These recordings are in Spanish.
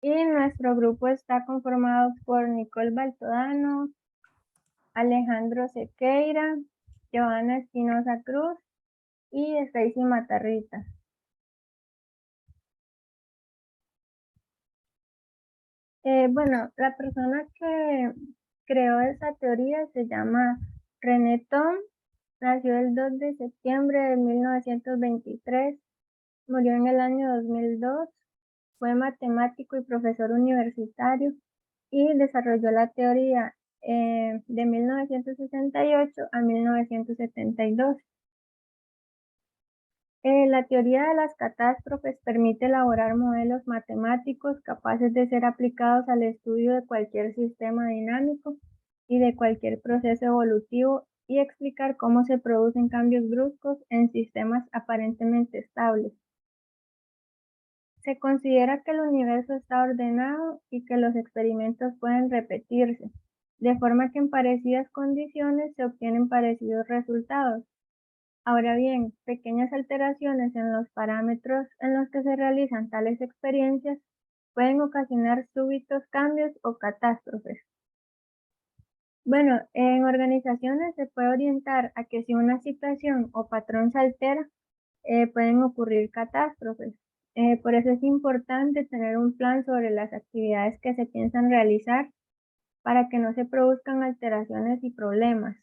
Y nuestro grupo está conformado por Nicole Baltodano, Alejandro Sequeira, Joana Espinosa Cruz y Stacy Matarrita. Bueno, la persona que creó esa teoría se llama René Thom, nació el 2 de septiembre de 1923, murió en el año 2002, fue matemático y profesor universitario y desarrolló la teoría de 1968 a 1972. La teoría de las catástrofes permite elaborar modelos matemáticos capaces de ser aplicados al estudio de cualquier sistema dinámico y de cualquier proceso evolutivo y explicar cómo se producen cambios bruscos en sistemas aparentemente estables. Se considera que el universo está ordenado y que los experimentos pueden repetirse, de forma que en parecidas condiciones se obtienen parecidos resultados. Ahora bien, pequeñas alteraciones en los parámetros en los que se realizan tales experiencias pueden ocasionar súbitos cambios o catástrofes. Bueno, en organizaciones se puede orientar a que si una situación o patrón se altera, pueden ocurrir catástrofes. Por eso es importante tener un plan sobre las actividades que se piensan realizar para que no se produzcan alteraciones y problemas.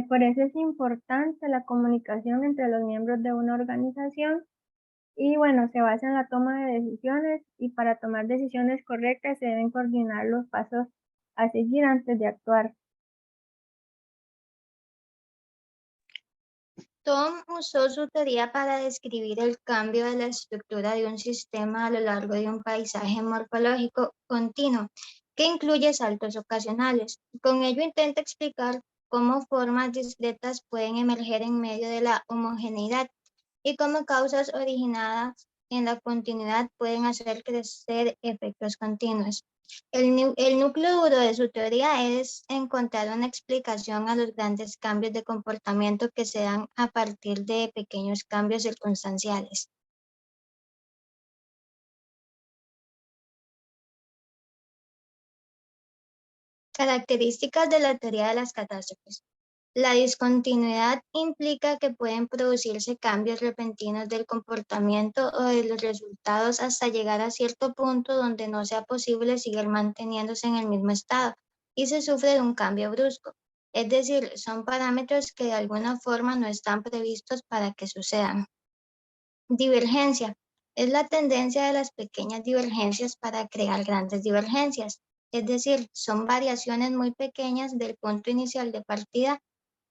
Por eso es importante la comunicación entre los miembros de una organización y bueno, se basa en la toma de decisiones y para tomar decisiones correctas se deben coordinar los pasos a seguir antes de actuar. Thom usó su teoría para describir el cambio de la estructura de un sistema a lo largo de un paisaje morfológico continuo que incluye saltos ocasionales. Con ello intenta explicar cómo formas discretas pueden emerger en medio de la homogeneidad y cómo causas originadas en la continuidad pueden hacer crecer efectos continuos. El núcleo duro de su teoría es encontrar una explicación a los grandes cambios de comportamiento que se dan a partir de pequeños cambios circunstanciales. Características de la teoría de las catástrofes. La discontinuidad implica que pueden producirse cambios repentinos del comportamiento o de los resultados hasta llegar a cierto punto donde no sea posible seguir manteniéndose en el mismo estado y se sufre de un cambio brusco. Es decir, son parámetros que de alguna forma no están previstos para que sucedan. Divergencia. Es la tendencia de las pequeñas divergencias para crear grandes divergencias. Es decir, son variaciones muy pequeñas del punto inicial de partida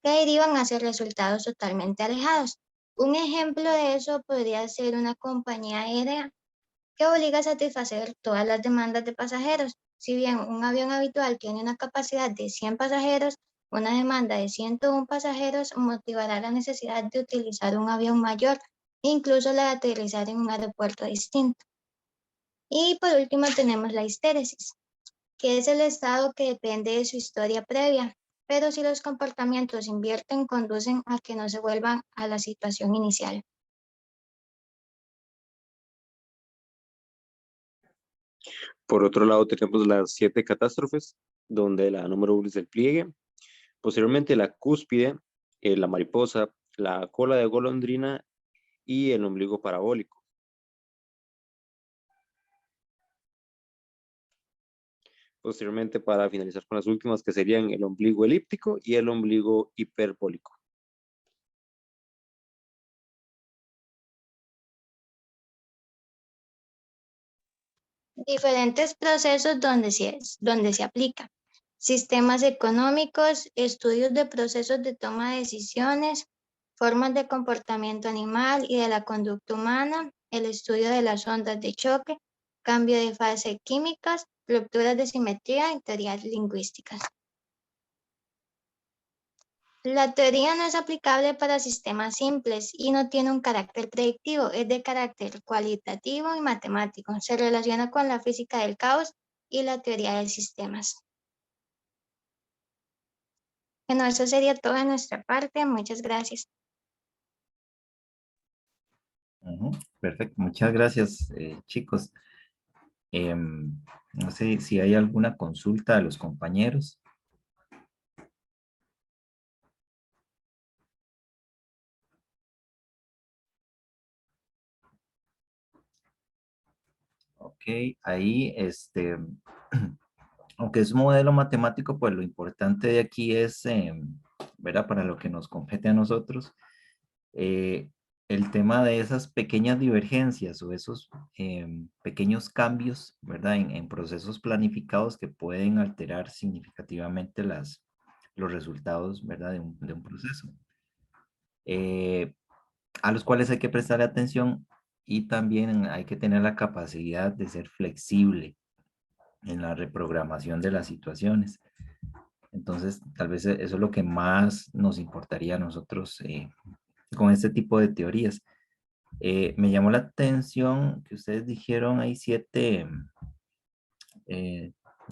que derivan hacia resultados totalmente alejados. Un ejemplo de eso podría ser una compañía aérea que obliga a satisfacer todas las demandas de pasajeros. Si bien un avión habitual tiene una capacidad de 100 pasajeros, una demanda de 101 pasajeros motivará la necesidad de utilizar un avión mayor, incluso la de aterrizar en un aeropuerto distinto. Y por último tenemos la histéresis, que es el estado que depende de su historia previa, pero si los comportamientos invierten, conducen a que no se vuelvan a la situación inicial. Por otro lado, tenemos las 7 catástrofes, donde la número 1 es el pliegue, posteriormente la cúspide, la mariposa, la cola de golondrina y el ombligo parabólico. Posteriormente, para finalizar con las últimas, que serían el ombligo elíptico y el ombligo hiperbólico. Diferentes procesos donde se aplica. Sistemas económicos, estudios de procesos de toma de decisiones, formas de comportamiento animal y de la conducta humana, el estudio de las ondas de choque, cambio de fase químicas, rupturas de simetría y teorías lingüísticas. La teoría no es aplicable para sistemas simples y no tiene un carácter predictivo, es de carácter cualitativo y matemático. Se relaciona con la física del caos y la teoría de sistemas. Bueno, eso sería todo de nuestra parte. Muchas gracias. Ujú, perfecto, muchas gracias, chicos. No sé si hay alguna consulta de los compañeros. Ok, ahí, aunque es un modelo matemático, pues lo importante de aquí es, ¿verdad? Para lo que nos compete a nosotros, eh, el tema de esas pequeñas divergencias o esos pequeños cambios, ¿verdad? En procesos planificados que pueden alterar significativamente los resultados, ¿verdad? De un proceso. A los cuales hay que prestarle atención y también hay que tener la capacidad de ser flexible en la reprogramación de las situaciones. Entonces, tal vez eso es lo que más nos importaría a nosotros con este tipo de teorías. Me llamó la atención que ustedes dijeron hay 7,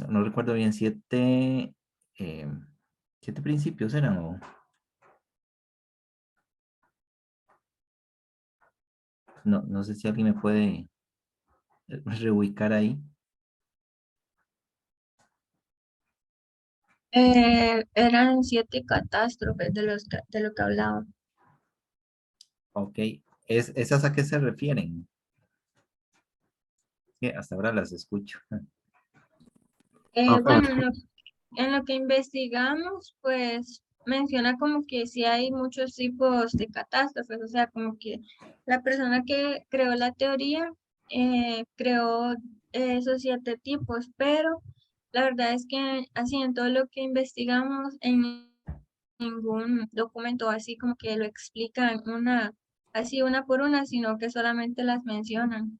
no recuerdo bien, 7, 7 principios eran, o no sé si alguien me puede reubicar ahí. Eran 7 catástrofes de lo que hablaba. Ok, ¿esas a qué se refieren? Que hasta ahora las escucho. Profe, Bueno, en lo que investigamos, pues menciona como que sí hay muchos tipos de catástrofes, o sea, como que la persona que creó la teoría creó esos 7 tipos, pero la verdad es que así en todo lo que investigamos, en ningún documento así como que lo explican así una por una, sino que solamente las mencionan.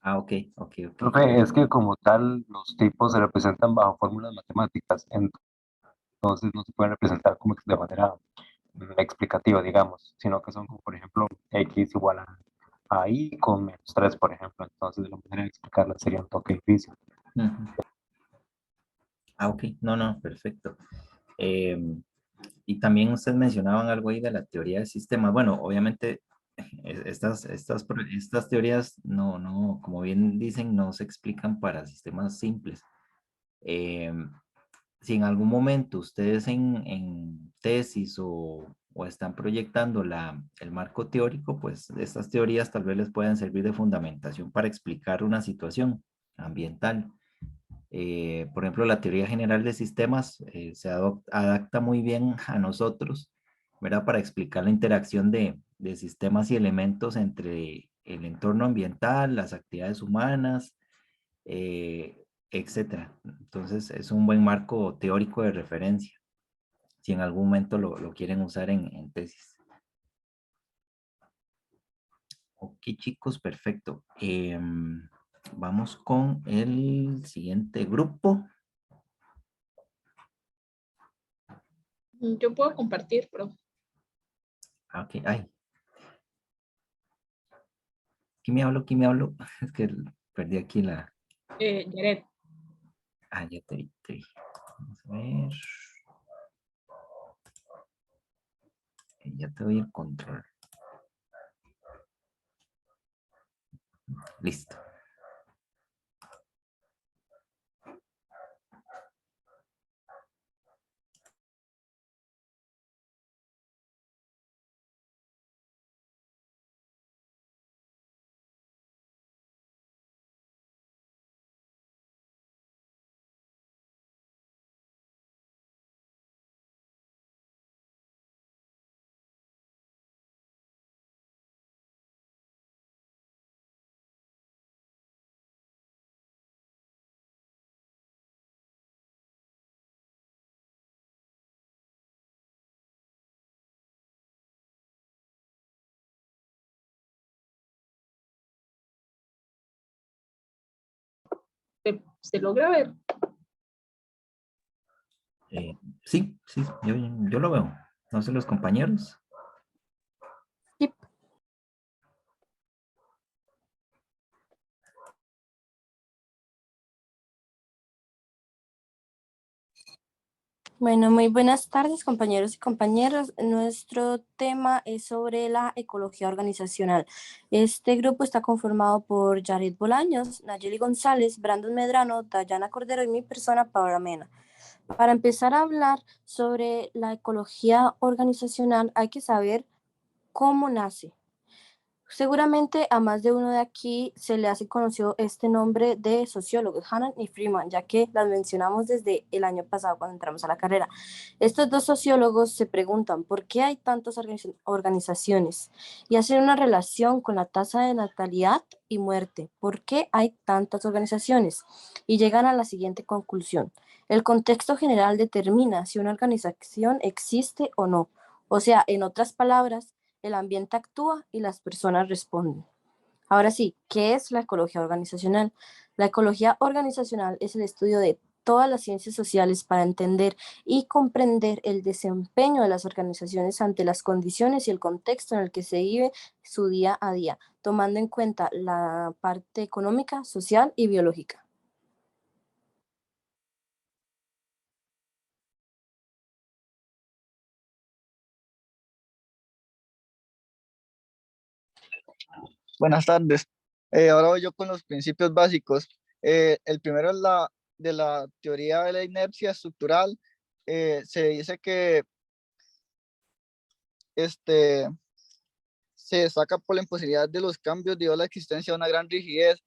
Ah, ok, ok, ok. profe, es que como tal, los tipos se representan bajo fórmulas matemáticas, entonces no se pueden representar como de manera explicativa, digamos, sino que son como, por ejemplo, x igual a y con -3, por ejemplo. Entonces, la manera de explicarla sería un toque difícil. Ujú. Ah, ok, no, perfecto. Eh, y también ustedes mencionaban algo ahí de la teoría de sistemas. Bueno, obviamente estas teorías como bien dicen, no se explican para sistemas simples. Eh, si en algún momento ustedes en tesis o están proyectando el marco teórico, pues estas teorías tal vez les puedan servir de fundamentación para explicar una situación ambiental. Por ejemplo, la teoría general de sistemas se adapta muy bien a nosotros, ¿verdad? Para explicar la interacción de sistemas y elementos entre el entorno ambiental, las actividades humanas, etcétera. Entonces, es un buen marco teórico de referencia, si en algún momento lo quieren usar en tesis. Ok, chicos, perfecto. Vamos con el siguiente grupo. Yo puedo compartir, pero Ok, ay, ¿quién me habló? ¿Quién me habló? Es que perdí aquí la... Yaret. Ah, ya te vi. Vamos a ver. Ya te doy el control. Listo. ¿Se logra ver? Sí, yo lo veo. No sé los compañeros. Bueno, muy buenas tardes, compañeros y compañeras. Nuestro tema es sobre la ecología organizacional. Este grupo está conformado por Jared Bolaños, Nayeli González, Brandon Medrano, Dayana Cordero y mi persona, Paola Mena. Para empezar a hablar sobre la ecología organizacional, hay que saber cómo nace. Seguramente a más de uno de aquí se le hace conocido este nombre de sociólogos, Hannan y Freeman, ya que las mencionamos desde el año pasado cuando entramos a la carrera. Estos dos sociólogos se preguntan por qué hay tantas organizaciones y hacen una relación con la tasa de natalidad y muerte. ¿Por qué hay tantas organizaciones? Y llegan a la siguiente conclusión. El contexto general determina si una organización existe o no. O sea, en otras palabras, el ambiente actúa y las personas responden. Ahora sí, ¿qué es la ecología organizacional? La ecología organizacional es el estudio de todas las ciencias sociales para entender y comprender el desempeño de las organizaciones ante las condiciones y el contexto en el que se vive su día a día, tomando en cuenta la parte económica, social y biológica. Buenas tardes. Ahora voy yo con los principios básicos. El primero es de la teoría de la inercia estructural. Se dice que se destaca por la imposibilidad de los cambios debido a la existencia de una gran rigidez.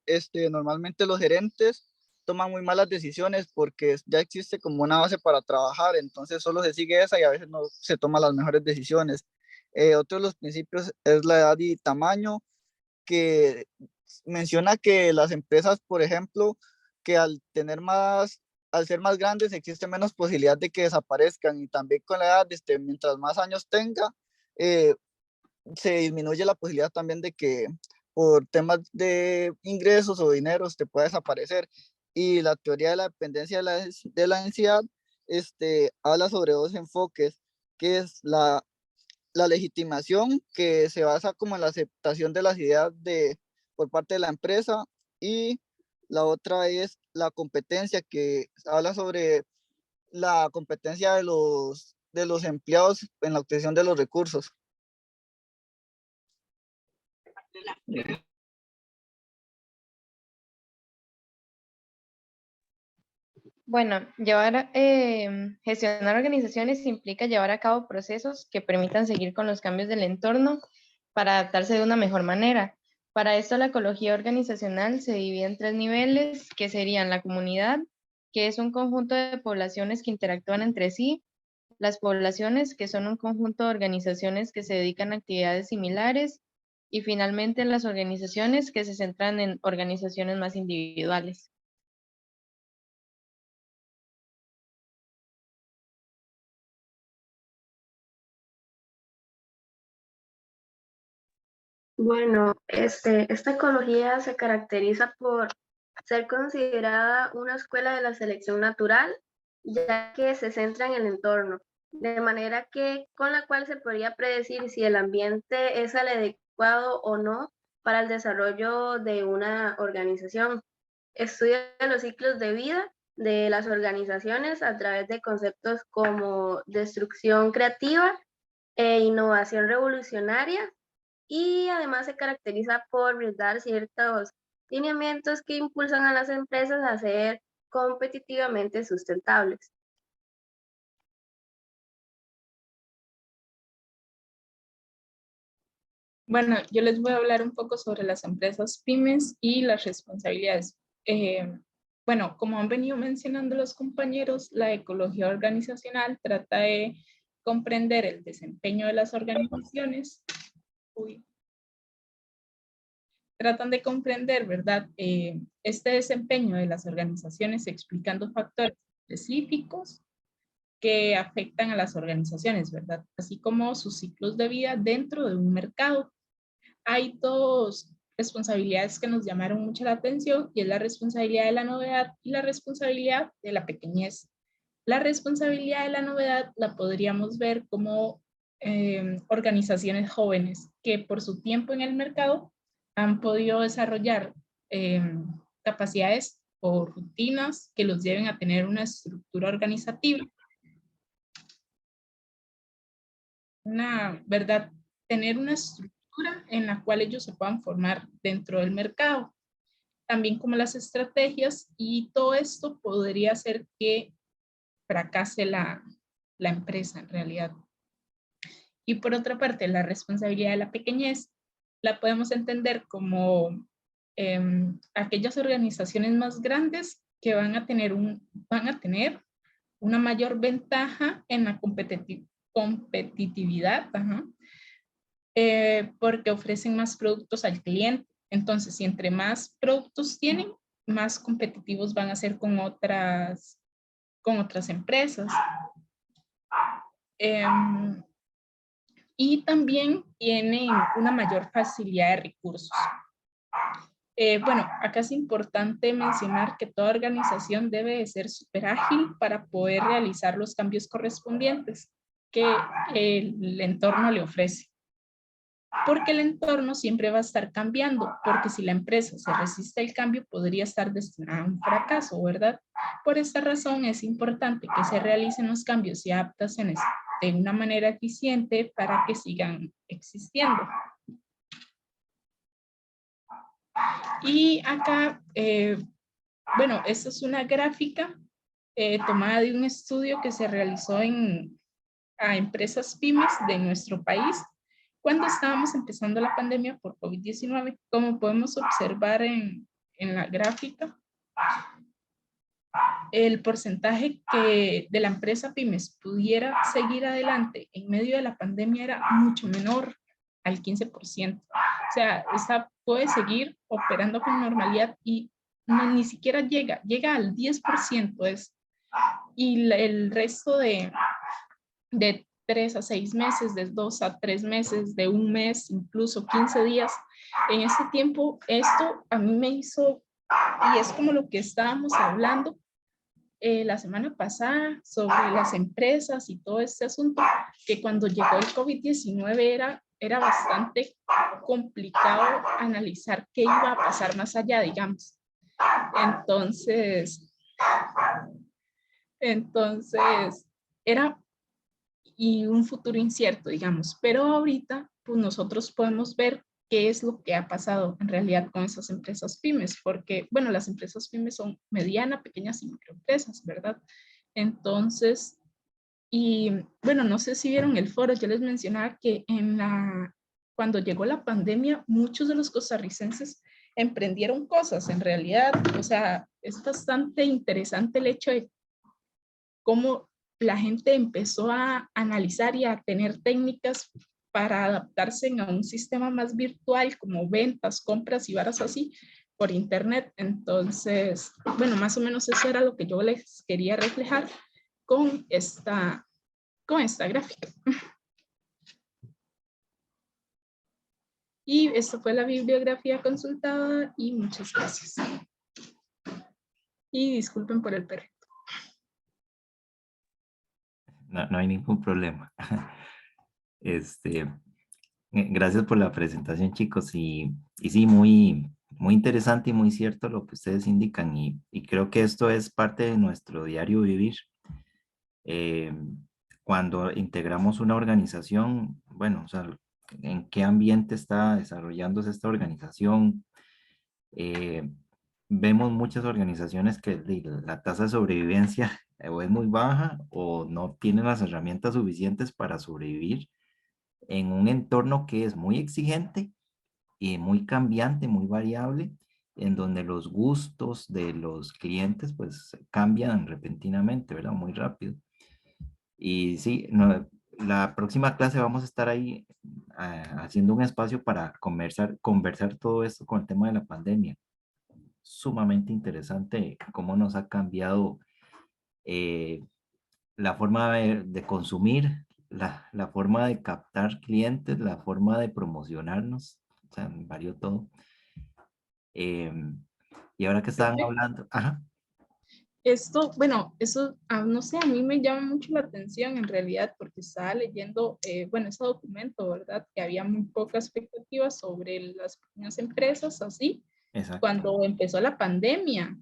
Normalmente los gerentes toman muy malas decisiones porque ya existe como una base para trabajar, entonces solo se sigue esa y a veces no se toman las mejores decisiones. Otro de los principios es la edad y tamaño, que menciona que las empresas, por ejemplo, que al ser más grandes existe menos posibilidad de que desaparezcan, y también con la edad, mientras más años tenga, se disminuye la posibilidad también de que por temas de ingresos o dineros te pueda desaparecer. Y la teoría de la dependencia de la densidad habla sobre dos enfoques, que es la legitimación, que se basa como en la aceptación de las ideas por parte de la empresa, y la otra es la competencia, que habla sobre la competencia de los empleados en la obtención de los recursos. Bueno, gestionar organizaciones implica llevar a cabo procesos que permitan seguir con los cambios del entorno para adaptarse de una mejor manera. Para esto, la ecología organizacional se divide en 3 niveles, que serían la comunidad, que es un conjunto de poblaciones que interactúan entre sí; las poblaciones, que son un conjunto de organizaciones que se dedican a actividades similares; y finalmente las organizaciones, que se centran en organizaciones más individuales. Bueno, esta ecología se caracteriza por ser considerada una escuela de la selección natural, ya que se centra en el entorno, de manera que con la cual se podría predecir si el ambiente es el adecuado o no para el desarrollo de una organización. Estudia los ciclos de vida de las organizaciones a través de conceptos como destrucción creativa e innovación revolucionaria, y además se caracteriza por brindar ciertos lineamientos que impulsan a las empresas a ser competitivamente sustentables. Bueno, yo les voy a hablar un poco sobre las empresas pymes y las responsabilidades. Bueno, como han venido mencionando los compañeros, la ecología organizacional trata de comprender el desempeño de las organizaciones. Tratan de comprender, ¿verdad? Este desempeño de las organizaciones explicando factores específicos que afectan a las organizaciones, ¿verdad? Así como sus ciclos de vida dentro de un mercado. Hay 2 responsabilidades que nos llamaron mucho la atención, y es la responsabilidad de la novedad y la responsabilidad de la pequeñez. La responsabilidad de la novedad la podríamos ver como organizaciones jóvenes que por su tiempo en el mercado han podido desarrollar capacidades o rutinas que los lleven a tener una estructura organizativa ¿verdad? Tener una estructura en la cual ellos se puedan formar dentro del mercado. También como las estrategias, y todo esto podría hacer que fracase la empresa en realidad. Y por otra parte, la responsabilidad de la pequeñez la podemos entender como aquellas organizaciones más grandes que van a tener una mayor ventaja en la competitividad, porque ofrecen más productos al cliente. Entonces, si entre más productos tienen, más competitivos van a ser con otras empresas. Y también tienen una mayor facilidad de recursos. Bueno, acá es importante mencionar que toda organización debe de ser súper ágil para poder realizar los cambios correspondientes que el entorno le ofrece. Porque el entorno siempre va a estar cambiando, porque si la empresa se resiste al cambio, podría estar destinada a un fracaso, ¿verdad? Por esta razón es importante que se realicen los cambios y adaptaciones de una manera eficiente para que sigan existiendo. Y acá, bueno, esta es una gráfica tomada de un estudio que se realizó a empresas pymes de nuestro país cuando estábamos empezando la pandemia por COVID-19. Como podemos observar en la gráfica, el porcentaje que de la empresa pymes pudiera seguir adelante en medio de la pandemia era mucho menor, al 15%. O sea, esta puede seguir operando con normalidad y ni siquiera llega al 10%. Y el resto de 3 a 6 meses, de 2 a 3 meses, de un mes, incluso 15 días. En ese tiempo, esto a mí me hizo, y es como lo que estábamos hablando la semana pasada sobre las empresas y todo este asunto, que cuando llegó el COVID-19 era bastante complicado analizar qué iba a pasar más allá, digamos. Entonces era y un futuro incierto, digamos. Pero ahorita, pues nosotros podemos ver qué es lo que ha pasado en realidad con esas empresas pymes, porque, bueno, las empresas pymes son medianas, pequeñas y microempresas, ¿verdad? Entonces, y bueno, no sé si vieron el foro, yo les mencionaba que cuando llegó la pandemia, muchos de los costarricenses emprendieron cosas en realidad. O sea, es bastante interesante el hecho de cómo la gente empezó a analizar y a tener técnicas para adaptarse a un sistema más virtual, como ventas, compras y varas así por internet. Entonces, bueno, más o menos eso era lo que yo les quería reflejar con esta gráfica. Y esta fue la bibliografía consultada y muchas gracias. Y disculpen por el perrito. No hay ningún problema. Gracias por la presentación, chicos. Y sí, muy interesante y muy cierto lo que ustedes indican. Y creo que esto es parte de nuestro diario vivir. Cuando integramos una organización, bueno, o sea, en qué ambiente está desarrollándose esta organización. Vemos muchas organizaciones que la tasa de sobrevivencia o es muy baja o no tienen las herramientas suficientes para sobrevivir en un entorno que es muy exigente y muy cambiante, muy variable, en donde los gustos de los clientes pues cambian repentinamente, ¿verdad? Muy rápido. Y sí, la próxima clase vamos a estar ahí haciendo un espacio para conversar todo esto con el tema de la pandemia. Sumamente interesante cómo nos ha cambiado la forma de consumir, la forma de captar clientes, la forma de promocionarnos, o sea, varió todo. Y ahora que estaban hablando, ajá. Esto, bueno, eso, no sé, a mí me llama mucho la atención en realidad porque estaba leyendo, bueno, ese documento, ¿verdad? Que había muy poca expectativa sobre las pequeñas empresas, así, Exacto. Cuando empezó la pandemia.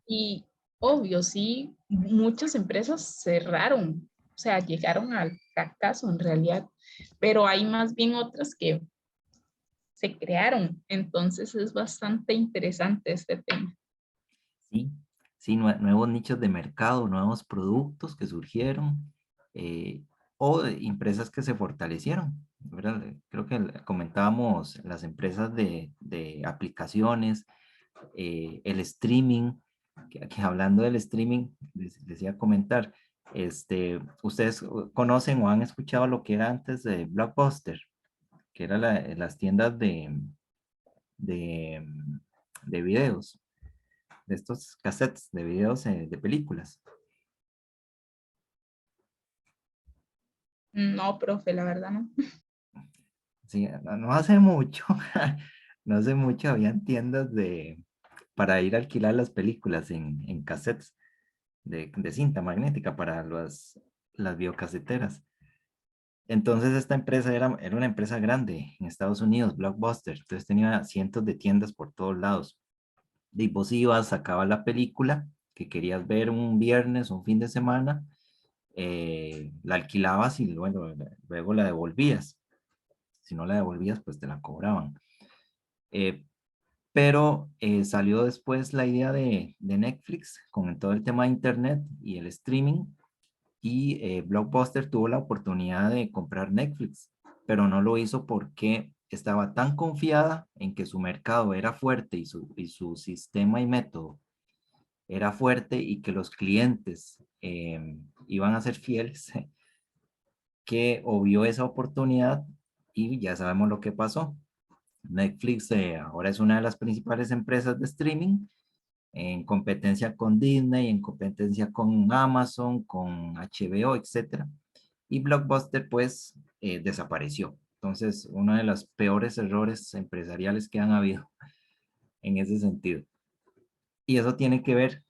Y obvio, sí, muchas empresas cerraron, sea, llegaron al fracaso en realidad, pero hay más bien otras que se crearon. Entonces es bastante interesante este tema. Sí, sí, nuevos nichos de mercado, nuevos productos que surgieron o empresas que se fortalecieron, ¿verdad? Creo que comentábamos las empresas de aplicaciones, el streaming, que hablando del streaming, les iba a comentar, ¿ustedes conocen o han escuchado lo que era antes de Blockbuster? Que eran las tiendas de, de videos, de estos cassettes de videos de películas. No, profe, la verdad no. Sí, no hace mucho, no hace mucho habían tiendas para ir a alquilar las películas en cassettes de cinta magnética para las videocaseteras. Entonces esta empresa era una empresa grande en Estados Unidos, Blockbuster, entonces tenía cientos de tiendas por todos lados. Y vos ibas, sacabas la película que querías ver un viernes o un fin de semana, la alquilabas y bueno, luego la devolvías. Si no la devolvías, pues te la cobraban. Pero salió después la idea de Netflix con todo el tema de internet y el streaming, y Blockbuster tuvo la oportunidad de comprar Netflix, pero no lo hizo porque estaba tan confiada en que su mercado era fuerte y su sistema y método era fuerte y que los clientes iban a ser fieles, que obvió esa oportunidad y ya sabemos lo que pasó. Netflix ahora es una de las principales empresas de streaming en competencia con Disney, en competencia con Amazon, con HBO, etcétera. Y Blockbuster pues desapareció. Entonces, uno de los peores errores empresariales que han habido en ese sentido. Y eso tiene que ver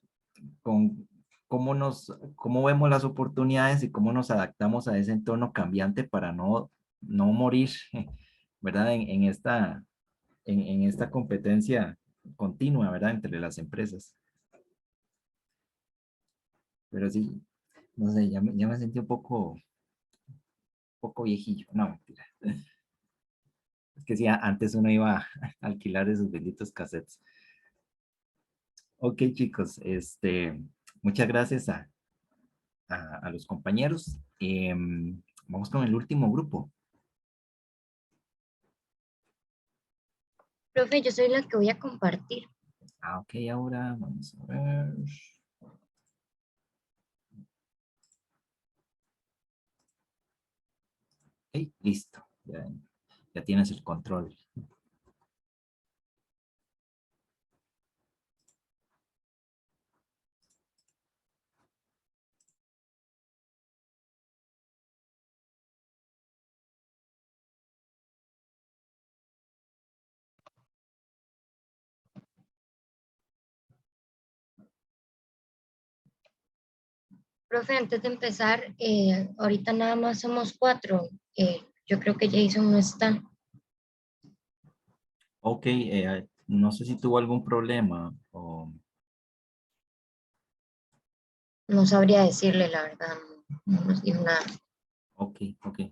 con cómo vemos las oportunidades y cómo nos adaptamos a ese entorno cambiante para no morir, ¿verdad? En esta competencia continua, ¿verdad? Entre las empresas. Pero sí, no sé, ya me sentí un poco viejillo. No, mentira. Es que sí, antes uno iba a alquilar esos benditos cassettes. Ok, chicos, muchas gracias a los compañeros. Vamos con el último grupo. Profe, yo soy la que voy a compartir. Ok, ahora vamos a ver. Ok, listo. Ya tienes el control. Profe, antes de empezar, ahorita nada más somos 4. Yo creo que Jason no está. Ok, no sé si tuvo algún problema o... No sabría decirle la verdad, no nos dijo nada. Ok,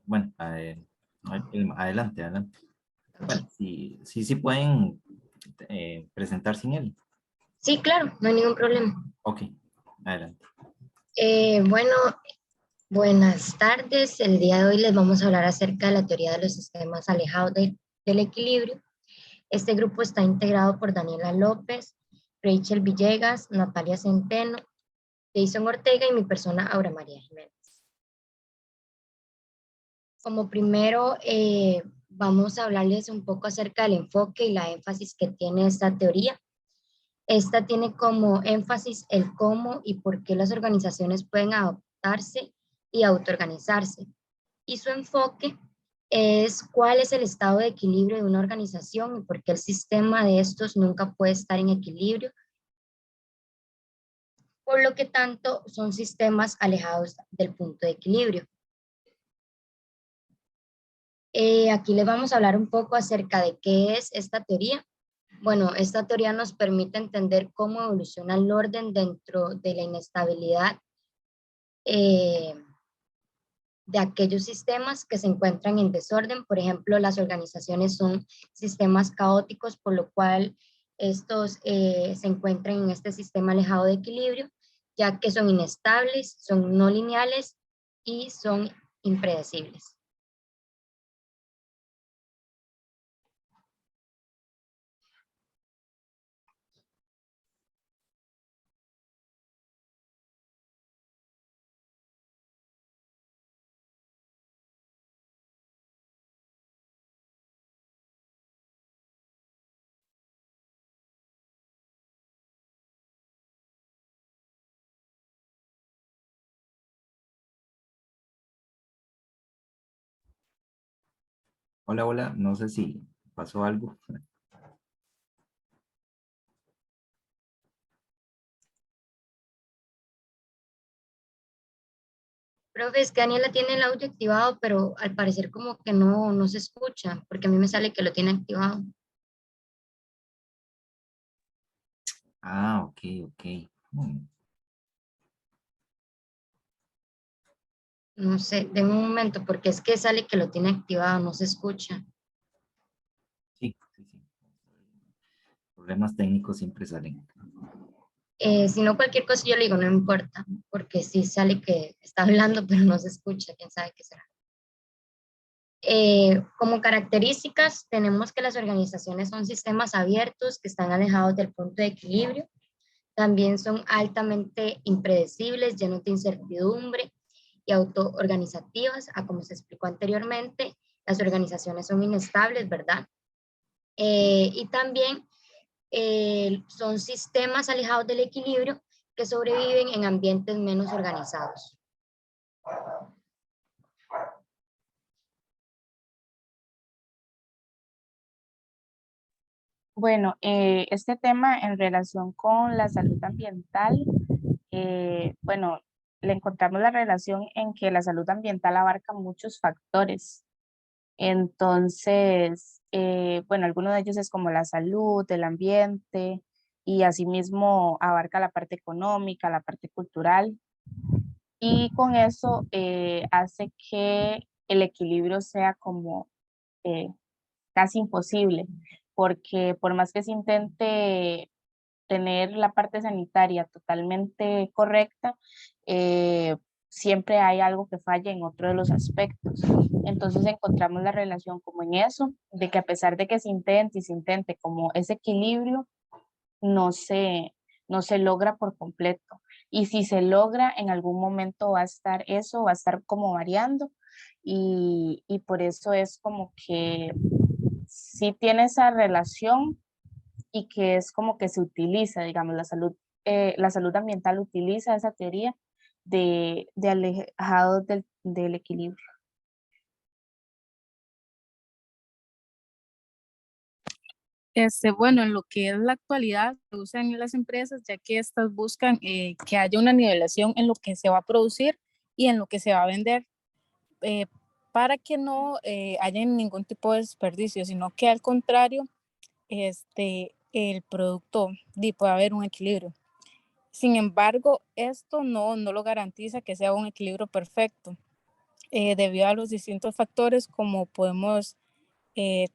bueno, adelante. Bueno, sí pueden presentar sin él. Sí, claro, no hay ningún problema. Ok, adelante. Bueno, buenas tardes. El día de hoy les vamos a hablar acerca de la teoría de los sistemas alejados del equilibrio. Este grupo está integrado por Daniela López, Rachel Villegas, Natalia Centeno, Jason Ortega y mi persona Aura María Jiménez. Como primero, vamos a hablarles un poco acerca del enfoque y la énfasis que tiene esta teoría. Esta tiene como énfasis el cómo y por qué las organizaciones pueden adaptarse y autoorganizarse. Y su enfoque es cuál es el estado de equilibrio de una organización y por qué el sistema de estos nunca puede estar en equilibrio. Por lo que tanto son sistemas alejados del punto de equilibrio. Aquí les vamos a hablar un poco acerca de qué es esta teoría. Bueno, esta teoría nos permite entender cómo evoluciona el orden dentro de la inestabilidad de aquellos sistemas que se encuentran en desorden. Por ejemplo, las organizaciones son sistemas caóticos, por lo cual estos se encuentran en este sistema alejado de equilibrio, ya que son inestables, son no lineales y son impredecibles. Hola, hola, no sé si pasó algo. Profe, es que Daniela tiene el audio activado, pero al parecer como que no se escucha, porque a mí me sale que lo tiene activado. Ah, ok, ok. No sé, de un momento, porque es que sale que lo tiene activado, no se escucha. Sí, sí, sí. Problemas técnicos siempre salen. Si no, cualquier cosa yo le digo, no me importa, porque sí sale que está hablando, pero no se escucha, quién sabe qué será. Como características, tenemos que las organizaciones son sistemas abiertos que están alejados del punto de equilibrio. También son altamente impredecibles, llenos de incertidumbre y autoorganizativas. Como se explicó anteriormente, las organizaciones son inestables, ¿verdad? Y también son sistemas alejados del equilibrio que sobreviven en ambientes menos organizados. Bueno, este tema en relación con la salud ambiental, bueno, le encontramos la relación en que la salud ambiental abarca muchos factores. Entonces, bueno, algunos de ellos es como la salud, el ambiente y asimismo abarca la parte económica, la parte cultural. Y con eso hace que el equilibrio sea como eh, casi imposible, porque por más que se intente tener la parte sanitaria totalmente correcta, siempre hay algo que falla en otro de los aspectos. Entonces encontramos la relación como en eso, de que a pesar de que se intente como ese equilibrio, no se, no se logra por completo. Y si se logra, en algún momento va a estar eso, va a estar como variando y por eso es como que sí tiene esa relación y que es como que se utiliza, digamos, la salud ambiental utiliza esa teoría de alejado del equilibrio. Bueno, en lo que es la actualidad, se usan en las empresas, ya que estas buscan que haya una nivelación en lo que se va a producir y en lo que se va a vender, eh, para que no haya ningún tipo de desperdicio, sino que al contrario, el producto puede haber un equilibrio. Sin embargo, esto no lo garantiza que sea un equilibrio perfecto, debido a los distintos factores como podemos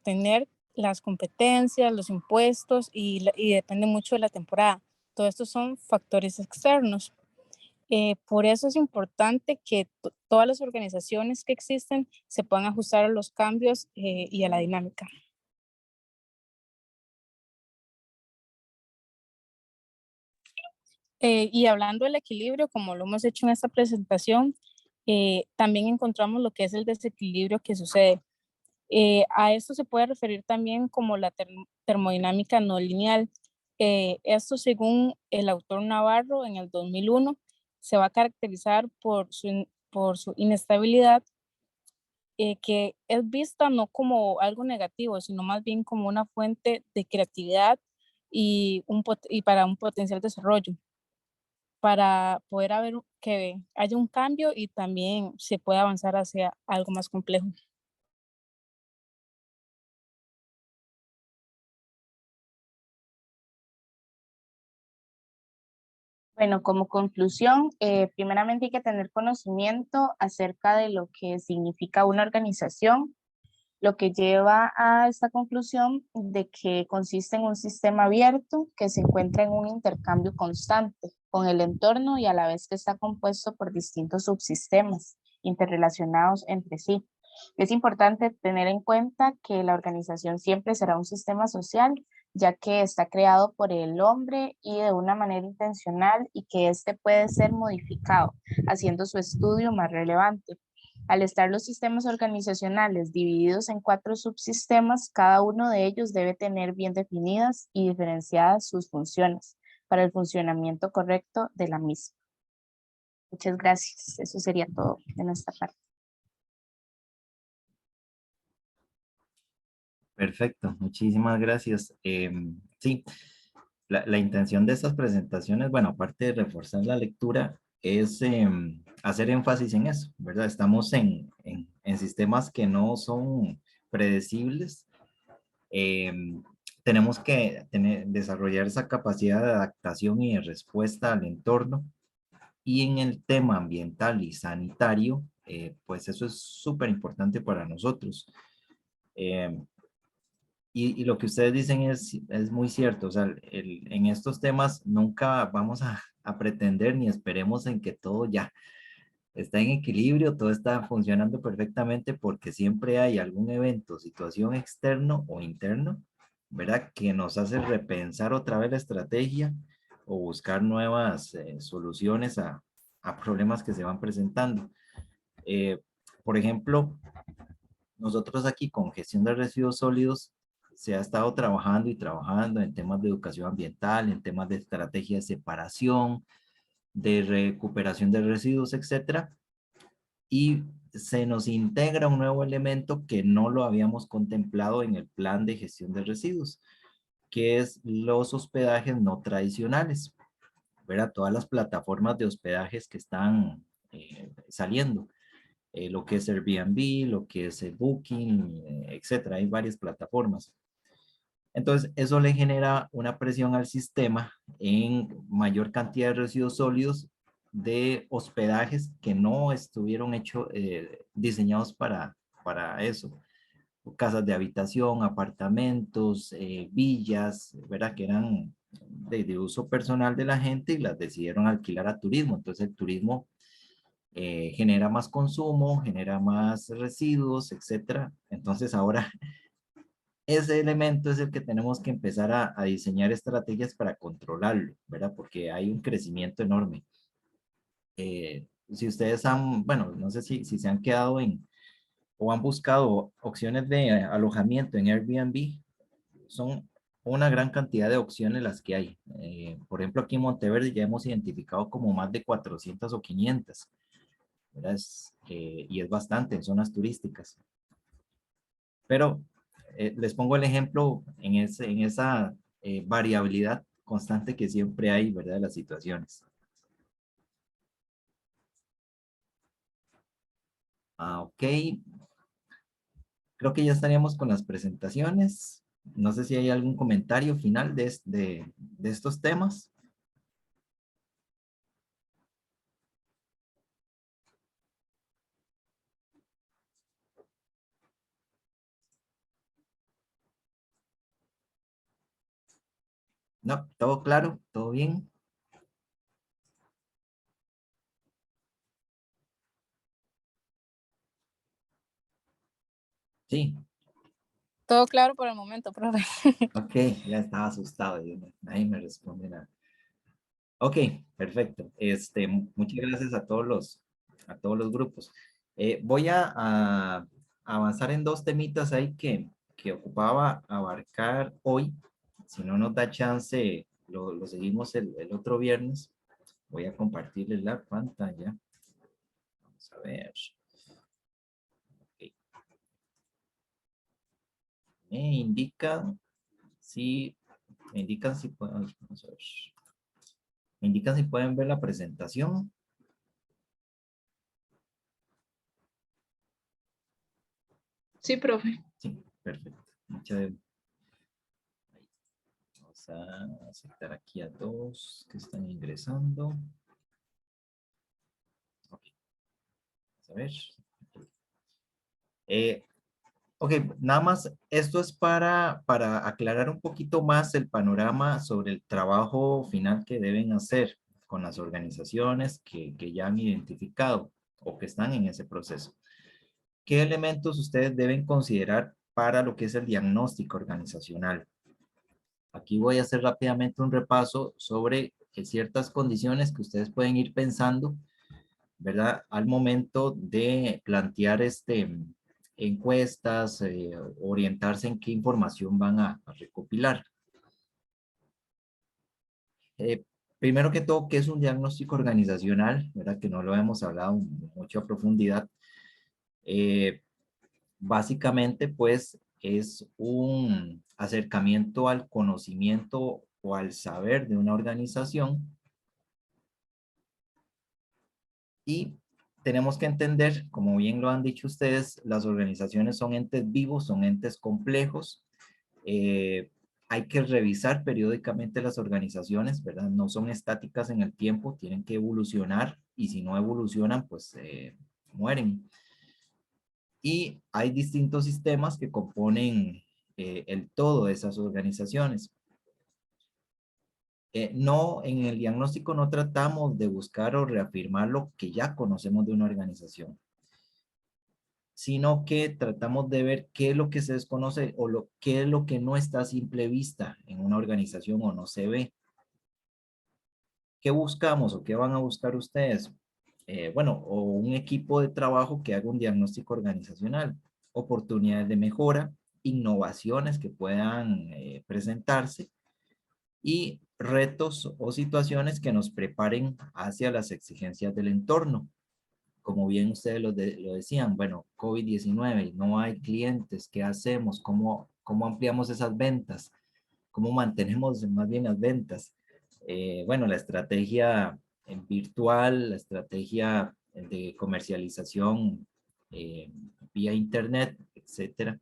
tener las competencias, los impuestos y depende mucho de la temporada. Todos estos son factores externos. Por eso es importante que todas las organizaciones que existen se puedan ajustar a los cambios y a la dinámica. Y hablando del equilibrio, como lo hemos hecho en esta presentación, también encontramos lo que es el desequilibrio que sucede. A esto se puede referir también como la termodinámica no lineal. Esto, según el autor Navarro en el 2001, se va a caracterizar por su inestabilidad, que es vista no como algo negativo, sino más bien como una fuente de creatividad y para un potencial desarrollo, para poder haber que haya un cambio y también se pueda avanzar hacia algo más complejo. Bueno, como conclusión, primeramente hay que tener conocimiento acerca de lo que significa una organización, lo que lleva a esta conclusión de que consiste en un sistema abierto que se encuentra en un intercambio constante con el entorno y a la vez que está compuesto por distintos subsistemas interrelacionados entre sí. Es importante tener en cuenta que la organización siempre será un sistema social, ya que está creado por el hombre y de una manera intencional y que éste puede ser modificado, haciendo su estudio más relevante. Al estar los sistemas organizacionales divididos en 4 subsistemas, cada uno de ellos debe tener bien definidas y diferenciadas sus funciones para el funcionamiento correcto de la misma. Muchas gracias. Eso sería todo de nuestra parte. Perfecto, muchísimas gracias. Sí, la intención de estas presentaciones, bueno, aparte de reforzar la lectura, es hacer énfasis en eso, ¿verdad? Estamos en sistemas que no son predecibles. Tenemos que desarrollar esa capacidad de adaptación y de respuesta al entorno. Y en el tema ambiental y sanitario, pues eso es súper importante para nosotros. Y lo que ustedes dicen es muy cierto, o sea, en estos temas nunca vamos a pretender ni esperemos en que todo ya está en equilibrio, todo está funcionando perfectamente porque siempre hay algún evento, situación externo o interno, ¿verdad? Que nos hace repensar otra vez la estrategia o buscar nuevas soluciones a problemas que se van presentando. Por ejemplo, nosotros aquí con gestión de residuos sólidos se ha estado trabajando y trabajando en temas de educación ambiental, en temas de estrategia de separación, de recuperación de residuos, etcétera. Y se nos integra un nuevo elemento que no lo habíamos contemplado en el plan de gestión de residuos, que es los hospedajes no tradicionales, ¿verdad? Todas las plataformas de hospedajes que están saliendo. Lo que es Airbnb, lo que es Booking, etcétera. Hay varias plataformas. Entonces, eso le genera una presión al sistema en mayor cantidad de residuos sólidos de hospedajes que no estuvieron diseñados para eso. Casas de habitación, apartamentos, villas, ¿verdad? Que eran de uso personal de la gente y las decidieron alquilar a turismo. Entonces, el turismo genera más consumo, genera más residuos, etcétera. Entonces, ahora ese elemento es el que tenemos que empezar a diseñar estrategias para controlarlo, ¿verdad? Porque hay un crecimiento enorme. Si ustedes han, bueno, no sé si se han quedado o han buscado opciones de alojamiento en Airbnb, son una gran cantidad de opciones las que hay. Por ejemplo, aquí en Monteverde ya hemos identificado como más de 400 o 500, ¿verdad? Y es bastante en zonas turísticas. Pero les pongo el ejemplo en esa variabilidad constante que siempre hay, ¿verdad? De las situaciones. Ok. Creo que ya estaríamos con las presentaciones. No sé si hay algún comentario final de estos temas. No, todo claro, todo bien. Sí, Todo claro por el momento, profe. ok, ya estaba asustado. Nadie me responde nada. Ok, perfecto. Muchas gracias a todos los grupos. Voy a avanzar en 2 temitas ahí que ocupaba abarcar hoy. Si no nos da chance, lo seguimos el otro viernes. Voy a compartirles la pantalla. Vamos a ver. Okay. Me indican si pueden, vamos a ver. Me indican si pueden ver la presentación. Sí, profe. Sí, perfecto. Muchas gracias. Vamos a aceptar aquí a 2 que están ingresando. Ok. Vamos a ver. Ok, nada más, esto es para aclarar un poquito más el panorama sobre el trabajo final que deben hacer con las organizaciones que ya han identificado o que están en ese proceso. ¿Qué elementos ustedes deben considerar para lo que es el diagnóstico organizacional? Aquí voy a hacer rápidamente un repaso sobre ciertas condiciones que ustedes pueden ir pensando, ¿verdad? Al momento de plantear encuestas, orientarse en qué información van a recopilar. Primero que todo, ¿qué es un diagnóstico organizacional? ¿Verdad? Que no lo hemos hablado mucho a profundidad. Básicamente, pues, es un acercamiento al conocimiento o al saber de una organización. Y tenemos que entender, como bien lo han dicho ustedes, las organizaciones son entes vivos, son entes complejos. Hay que revisar periódicamente las organizaciones, ¿verdad? No son estáticas en el tiempo, tienen que evolucionar y si no evolucionan, pues mueren. Y hay distintos sistemas que componen el todo de esas organizaciones. No, en el diagnóstico no tratamos de buscar o reafirmar lo que ya conocemos de una organización, sino que tratamos de ver qué es lo que se desconoce o qué es lo que no está a simple vista en una organización o no se ve. ¿Qué buscamos o qué van a buscar ustedes? Bueno, o un equipo de trabajo que haga un diagnóstico organizacional, oportunidades de mejora, innovaciones que puedan presentarse y retos o situaciones que nos preparen hacia las exigencias del entorno. Como bien ustedes lo decían, bueno, COVID-19, no hay clientes, ¿qué hacemos? ¿Cómo ampliamos esas ventas? ¿Cómo mantenemos más bien las ventas? Bueno, la estrategia virtual, la estrategia de comercialización vía internet, etcétera.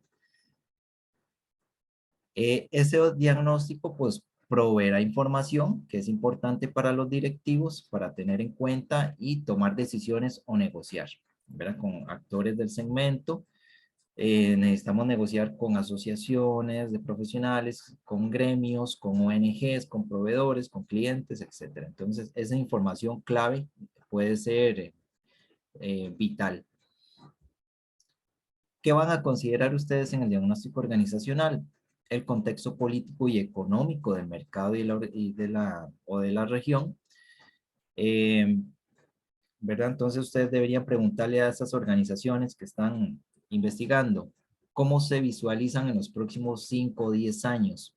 Ese diagnóstico, pues, proveerá información que es importante para los directivos para tener en cuenta y tomar decisiones o negociar, ¿verdad? Con actores del segmento. Necesitamos negociar con asociaciones de profesionales, con gremios, con ONGs, con proveedores, con clientes, etcétera. Entonces, esa información clave puede ser vital. ¿Qué van a considerar ustedes en el diagnóstico organizacional? El contexto político y económico del mercado de la región. ¿Verdad? Entonces ustedes deberían preguntarle a esas organizaciones que están investigando cómo se visualizan en los próximos 5 o 10 años.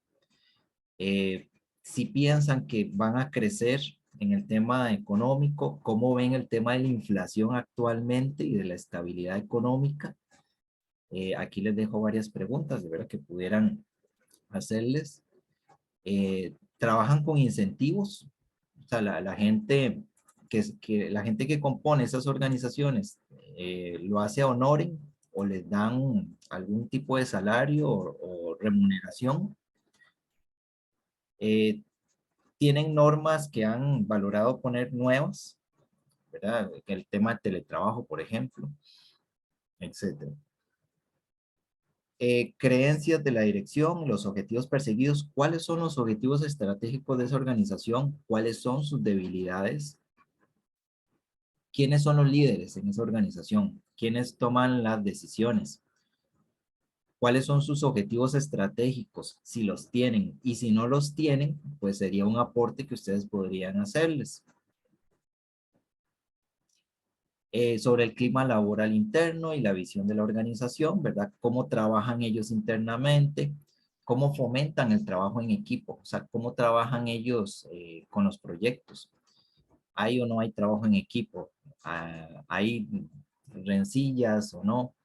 Si piensan que van a crecer en el tema económico, cómo ven el tema de la inflación actualmente y de la estabilidad económica. Aquí les dejo varias preguntas, de verdad, que pudieran hacerles. ¿Trabajan con incentivos? O sea, la gente que compone esas organizaciones lo hace a honoren o les dan algún tipo de salario o remuneración. Tienen normas que han valorado poner nuevas, ¿verdad? El tema de teletrabajo, por ejemplo, etcétera. Creencias de la dirección, los objetivos perseguidos, cuáles son los objetivos estratégicos de esa organización, cuáles son sus debilidades, quiénes son los líderes en esa organización, quiénes toman las decisiones, cuáles son sus objetivos estratégicos, si los tienen, y si no los tienen, pues sería un aporte que ustedes podrían hacerles. Sobre el clima laboral interno y la visión de la organización, ¿verdad? Cómo trabajan ellos internamente, cómo fomentan el trabajo en equipo, o sea, cómo trabajan ellos con los proyectos. ¿Hay o no hay trabajo en equipo? ¿Hay rencillas o no?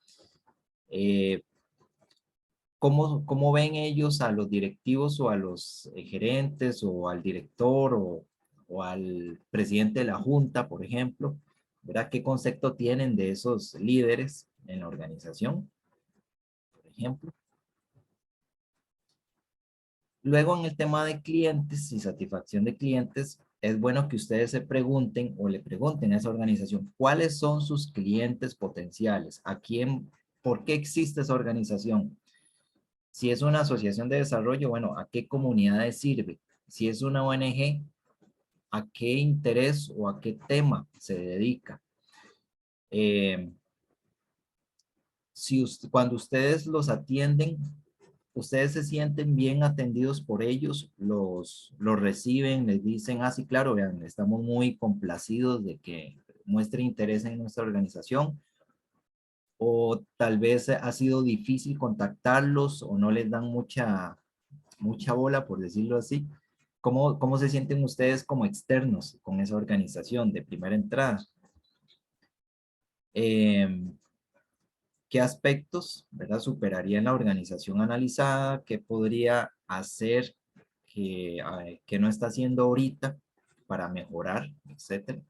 ¿Cómo ven ellos a los directivos o a los gerentes o al director o al presidente de la junta, por ejemplo? ¿Verdad? ¿Qué concepto tienen de esos líderes en la organización? Por ejemplo. Luego, en el tema de clientes y satisfacción de clientes, es bueno que ustedes se pregunten o le pregunten a esa organización cuáles son sus clientes potenciales, a quién, por qué existe esa organización. Si es una asociación de desarrollo, bueno, ¿a qué comunidades sirve? Si es una ONG, ¿a qué interés o a qué tema se dedica? Cuando ustedes los atienden, ustedes se sienten bien atendidos por ellos, los reciben, les dicen, sí, claro, vean, estamos muy complacidos de que muestre interés en nuestra organización, o tal vez ha sido difícil contactarlos o no les dan mucha bola, por decirlo así. ¿Cómo se sienten ustedes como externos con esa organización de primera entrada? ¿Qué aspectos, verdad, superaría en la organización analizada? ¿Qué podría hacer que no está haciendo ahorita para mejorar, etcétera?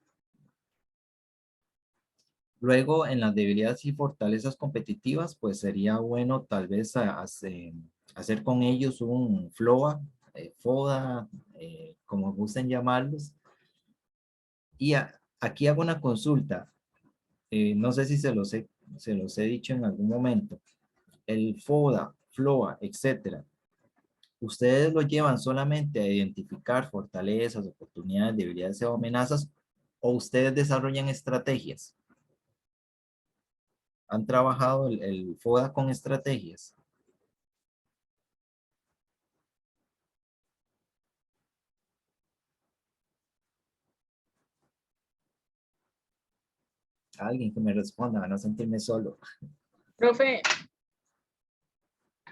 Luego, en las debilidades y fortalezas competitivas, pues sería bueno tal vez hacer con ellos un FLOA, FODA, como gusten llamarlos. Y aquí hago una consulta. No sé si se los he dicho en algún momento. El FODA, FLOA, etcétera. ¿Ustedes lo llevan solamente a identificar fortalezas, oportunidades, debilidades o amenazas? ¿O ustedes desarrollan estrategias? ¿Han trabajado el FODA con estrategias? Alguien que me responda, a no sentirme solo. Profe,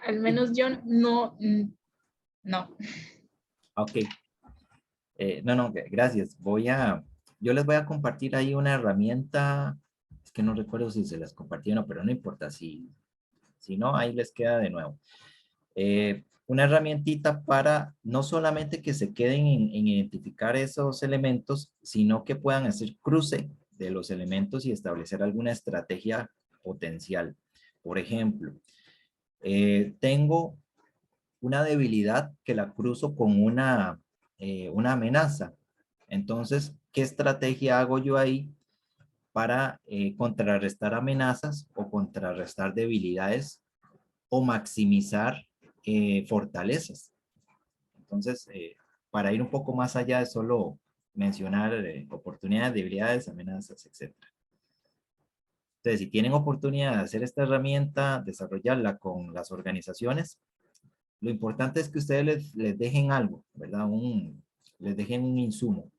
al menos yo no. Ok. No, gracias. Yo les voy a compartir ahí una herramienta. Es que no recuerdo si se las compartí o no, pero no importa. Si no, ahí les queda de nuevo. Una herramientita para no solamente que se queden en identificar esos elementos, sino que puedan hacer cruce de los elementos y establecer alguna estrategia potencial. Por ejemplo, tengo una debilidad que la cruzo con una amenaza. Entonces, ¿qué estrategia hago yo ahí para contrarrestar amenazas o contrarrestar debilidades o maximizar fortalezas? Entonces, para ir un poco más allá de solo mencionar oportunidades, debilidades, amenazas, etc. Entonces, si tienen oportunidad de hacer esta herramienta, desarrollarla con las organizaciones, lo importante es que ustedes les dejen algo, ¿verdad? Les dejen un insumo.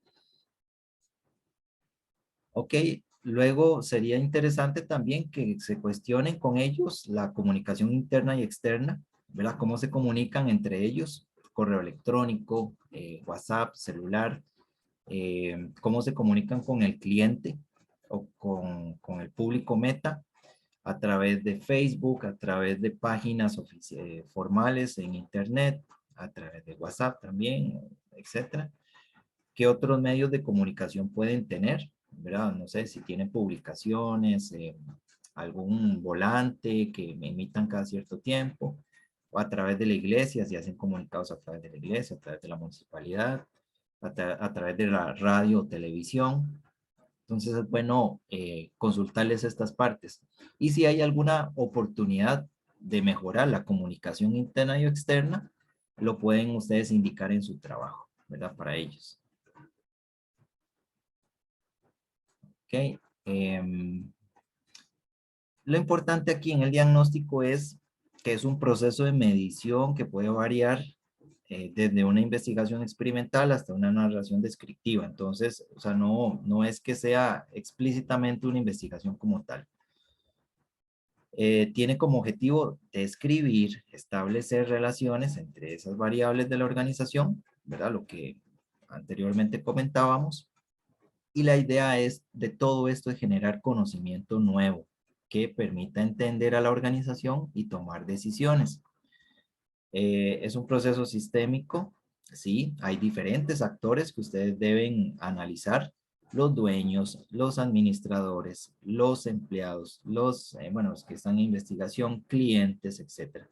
Ok, luego sería interesante también que se cuestionen con ellos la comunicación interna y externa, ¿verdad? Cómo se comunican entre ellos, correo electrónico, WhatsApp, celular, cómo se comunican con el cliente o con el público meta a través de Facebook, a través de páginas formales en internet, a través de WhatsApp también, etcétera. ¿Qué otros medios de comunicación pueden tener? ¿Verdad? No sé si tienen publicaciones, algún volante que me imitan cada cierto tiempo, o a través de la iglesia, si hacen comunicados a través de la iglesia, a través de la municipalidad, a través de la radio o televisión. Entonces es bueno consultarles estas partes. Y si hay alguna oportunidad de mejorar la comunicación interna y externa, lo pueden ustedes indicar en su trabajo, ¿verdad? Para ellos. Ok. Lo importante aquí en el diagnóstico es que es un proceso de medición que puede variar desde una investigación experimental hasta una narración descriptiva. Entonces, o sea, no es que sea explícitamente una investigación como tal. Tiene como objetivo describir, establecer relaciones entre esas variables de la organización, ¿verdad? Lo que anteriormente comentábamos. Y la idea es de todo esto de generar conocimiento nuevo que permita entender a la organización y tomar decisiones. Es un proceso sistémico, sí, hay diferentes actores que ustedes deben analizar: los dueños, los administradores, los empleados, los que están en investigación, clientes, etc.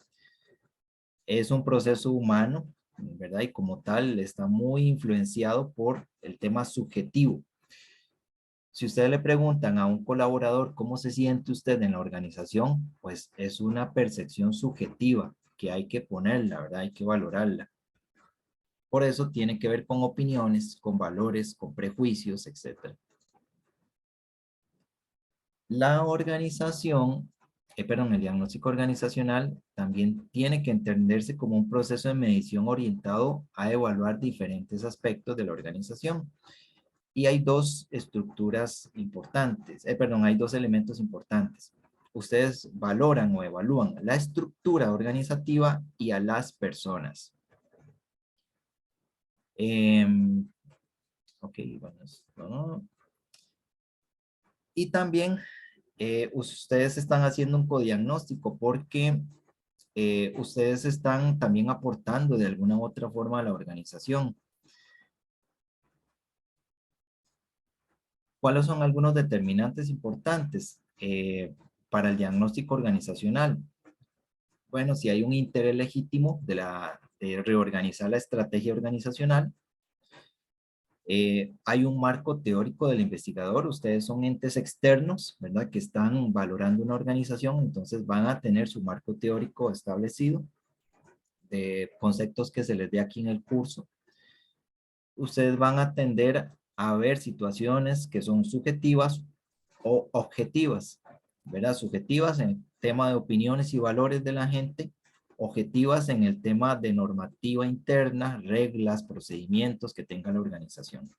Es un proceso humano, ¿verdad? Y como tal está muy influenciado por el tema subjetivo. Si ustedes le preguntan a un colaborador cómo se siente usted en la organización, pues es una percepción subjetiva que hay que ponerla, ¿verdad? Hay que valorarla. Por eso tiene que ver con opiniones, con valores, con prejuicios, etc. La organización, el diagnóstico organizacional también tiene que entenderse como un proceso de medición orientado a evaluar diferentes aspectos de la organización. Y hay dos estructuras importantes, hay dos elementos importantes. Ustedes valoran o evalúan la estructura organizativa y a las personas. Ok, bueno. Y también ustedes están haciendo un codiagnóstico porque ustedes están también aportando de alguna u otra forma a la organización. ¿Cuáles son algunos determinantes importantes para el diagnóstico organizacional? Bueno, si hay un interés legítimo de reorganizar la estrategia organizacional, hay un marco teórico del investigador, ustedes son entes externos, ¿verdad? Que están valorando una organización, entonces van a tener su marco teórico establecido de conceptos que se les dé aquí en el curso. Ustedes van a tender a ver situaciones que son subjetivas o objetivas, ¿verdad? Subjetivas en el tema de opiniones y valores de la gente, objetivas en el tema de normativa interna, reglas, procedimientos que tenga la organización.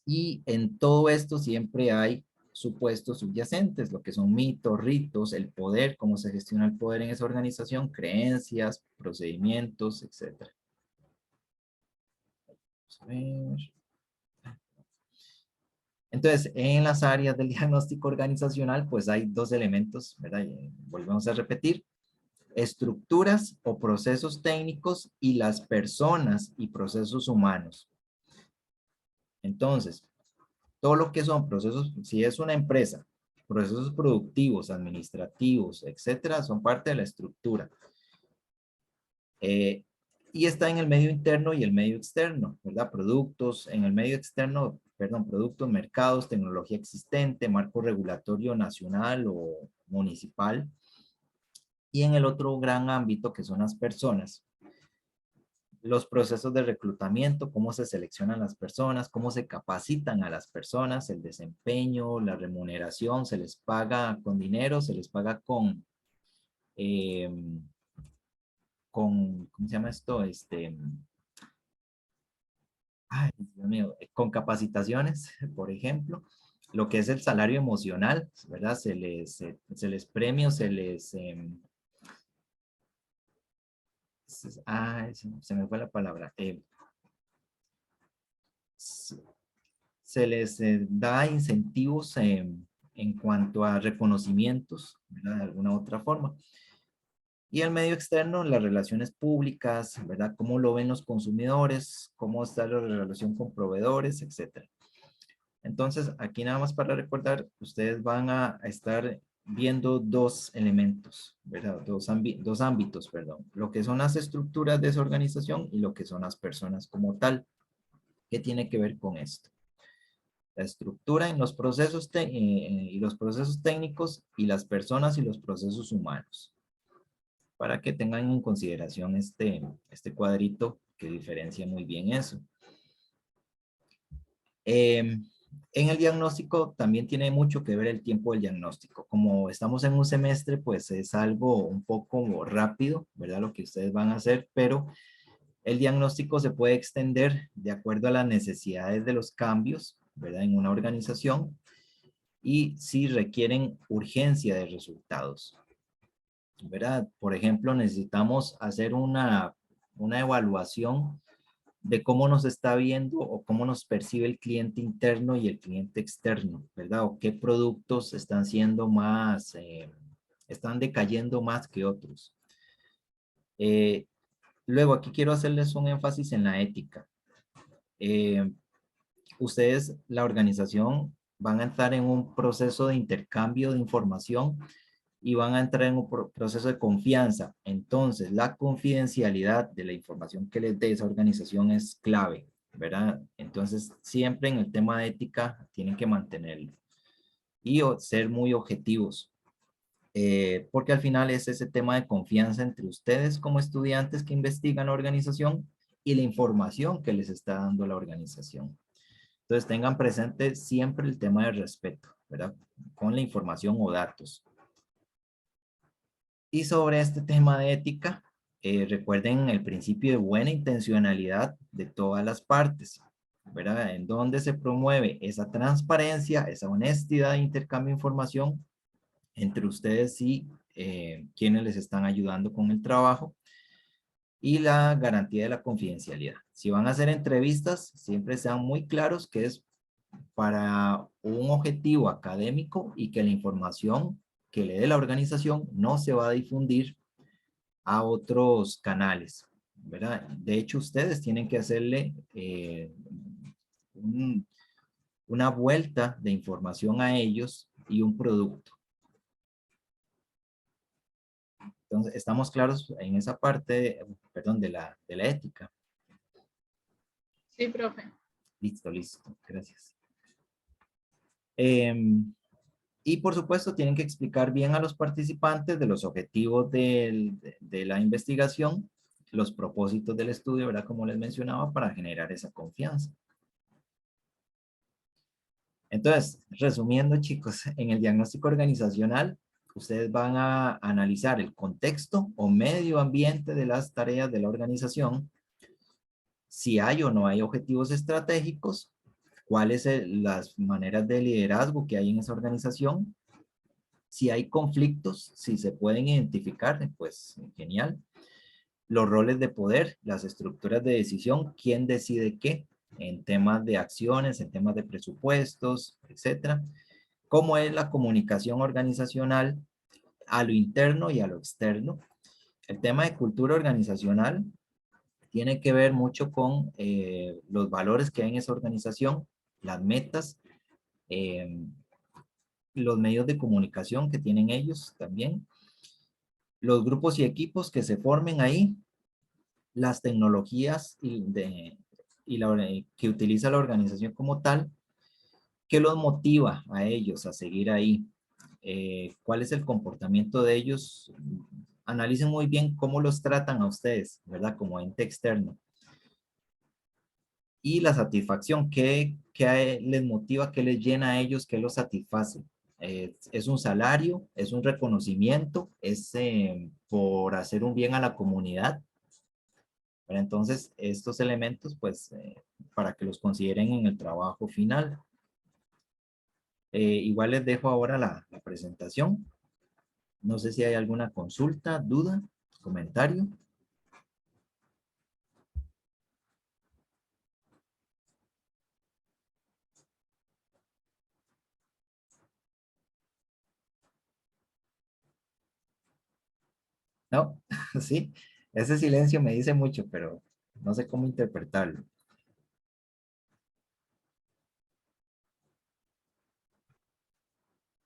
Y en todo esto siempre hay supuestos subyacentes, lo que son mitos, ritos, el poder, cómo se gestiona el poder en esa organización, creencias, procedimientos, etc. Vamos a ver. Entonces, en las áreas del diagnóstico organizacional, pues hay dos elementos, ¿verdad? Y volvemos a repetir. Estructuras o procesos técnicos y las personas y procesos humanos. Entonces, todo lo que son procesos, si es una empresa, procesos productivos, administrativos, etcétera, son parte de la estructura. Y está en el medio interno y el medio externo, ¿verdad? Productos, en el medio externo, productos, mercados, tecnología existente, marco regulatorio nacional o municipal. Y en el otro gran ámbito que son las personas, los procesos de reclutamiento, cómo se seleccionan las personas, cómo se capacitan a las personas, el desempeño, la remuneración, se les paga con dinero, se les paga con ¿cómo se llama esto? Ay, Dios mío, con capacitaciones, por ejemplo, lo que es el salario emocional, ¿verdad? Se les premia, se me fue la palabra. Se les da incentivos en cuanto a reconocimientos, ¿verdad? De alguna otra forma. Y el medio externo, las relaciones públicas, ¿verdad? Cómo lo ven los consumidores, cómo está la relación con proveedores, etc. Entonces, aquí nada más para recordar, ustedes van a estar viendo dos elementos, ¿verdad? Dos ámbitos, perdón. Lo que son las estructuras de esa organización y lo que son las personas como tal. ¿Qué tiene que ver con esto? La estructura en los procesos y los procesos técnicos y las personas y los procesos humanos. Para que tengan en consideración este cuadrito que diferencia muy bien eso. En el diagnóstico también tiene mucho que ver el tiempo del diagnóstico. Como estamos en un semestre, pues es algo un poco rápido, ¿verdad? Lo que ustedes van a hacer, pero el diagnóstico se puede extender de acuerdo a las necesidades de los cambios, ¿verdad? En una organización y si requieren urgencia de resultados, ¿verdad? Por ejemplo, necesitamos hacer una evaluación de cómo nos está viendo o cómo nos percibe el cliente interno y el cliente externo, ¿verdad? O qué productos están siendo más, están decayendo más que otros. Luego, aquí quiero hacerles un énfasis en la ética. Ustedes, la organización, van a estar en un proceso de intercambio de información y van a entrar en un proceso de confianza. Entonces, la confidencialidad de la información que les dé esa organización es clave, ¿verdad? Entonces, siempre en el tema de ética tienen que mantenerlo y ser muy objetivos, porque al final es ese tema de confianza entre ustedes como estudiantes que investigan la organización y la información que les está dando la organización. Entonces, tengan presente siempre el tema del respeto, ¿verdad? Con la información o datos. Y sobre este tema de ética, recuerden el principio de buena intencionalidad de todas las partes, ¿verdad? En donde se promueve esa transparencia, esa honestidad de intercambio de información entre ustedes y quienes les están ayudando con el trabajo, y la garantía de la confidencialidad. Si van a hacer entrevistas, siempre sean muy claros que es para un objetivo académico y que la información que le dé la organización no se va a difundir a otros canales, ¿verdad? De hecho, ustedes tienen que hacerle una vuelta de información a ellos y un producto. Entonces, estamos claros en esa parte, perdón, de la ética. Sí, profe. Listo, gracias. Y por supuesto tienen que explicar bien a los participantes de los objetivos de la investigación, los propósitos del estudio, ¿verdad? Como les mencionaba, para generar esa confianza. Entonces, resumiendo, chicos, en el diagnóstico organizacional, ustedes van a analizar el contexto o medio ambiente de las tareas de la organización, si hay o no hay objetivos estratégicos, cuáles son las maneras de liderazgo que hay en esa organización, si hay conflictos, si se pueden identificar, pues genial. Los roles de poder, las estructuras de decisión, quién decide qué en temas de acciones, en temas de presupuestos, etcétera. Cómo es la comunicación organizacional a lo interno y a lo externo. El tema de cultura organizacional tiene que ver mucho con los valores que hay en esa organización, las metas, los medios de comunicación que tienen ellos también, los grupos y equipos que se formen ahí, las tecnologías que utiliza la organización como tal, qué los motiva a ellos a seguir ahí, cuál es el comportamiento de ellos. Analicen muy bien cómo los tratan a ustedes, ¿verdad? Como ente externo. Y la satisfacción, ¿qué les motiva, qué les llena a ellos, qué los satisface? ¿Es un salario? ¿Es un reconocimiento? ¿Es por hacer un bien a la comunidad? Pero entonces, estos elementos, pues, para que los consideren en el trabajo final. Igual les dejo ahora la presentación. No sé si hay alguna consulta, duda, comentario. No, sí, ese silencio me dice mucho, pero no sé cómo interpretarlo.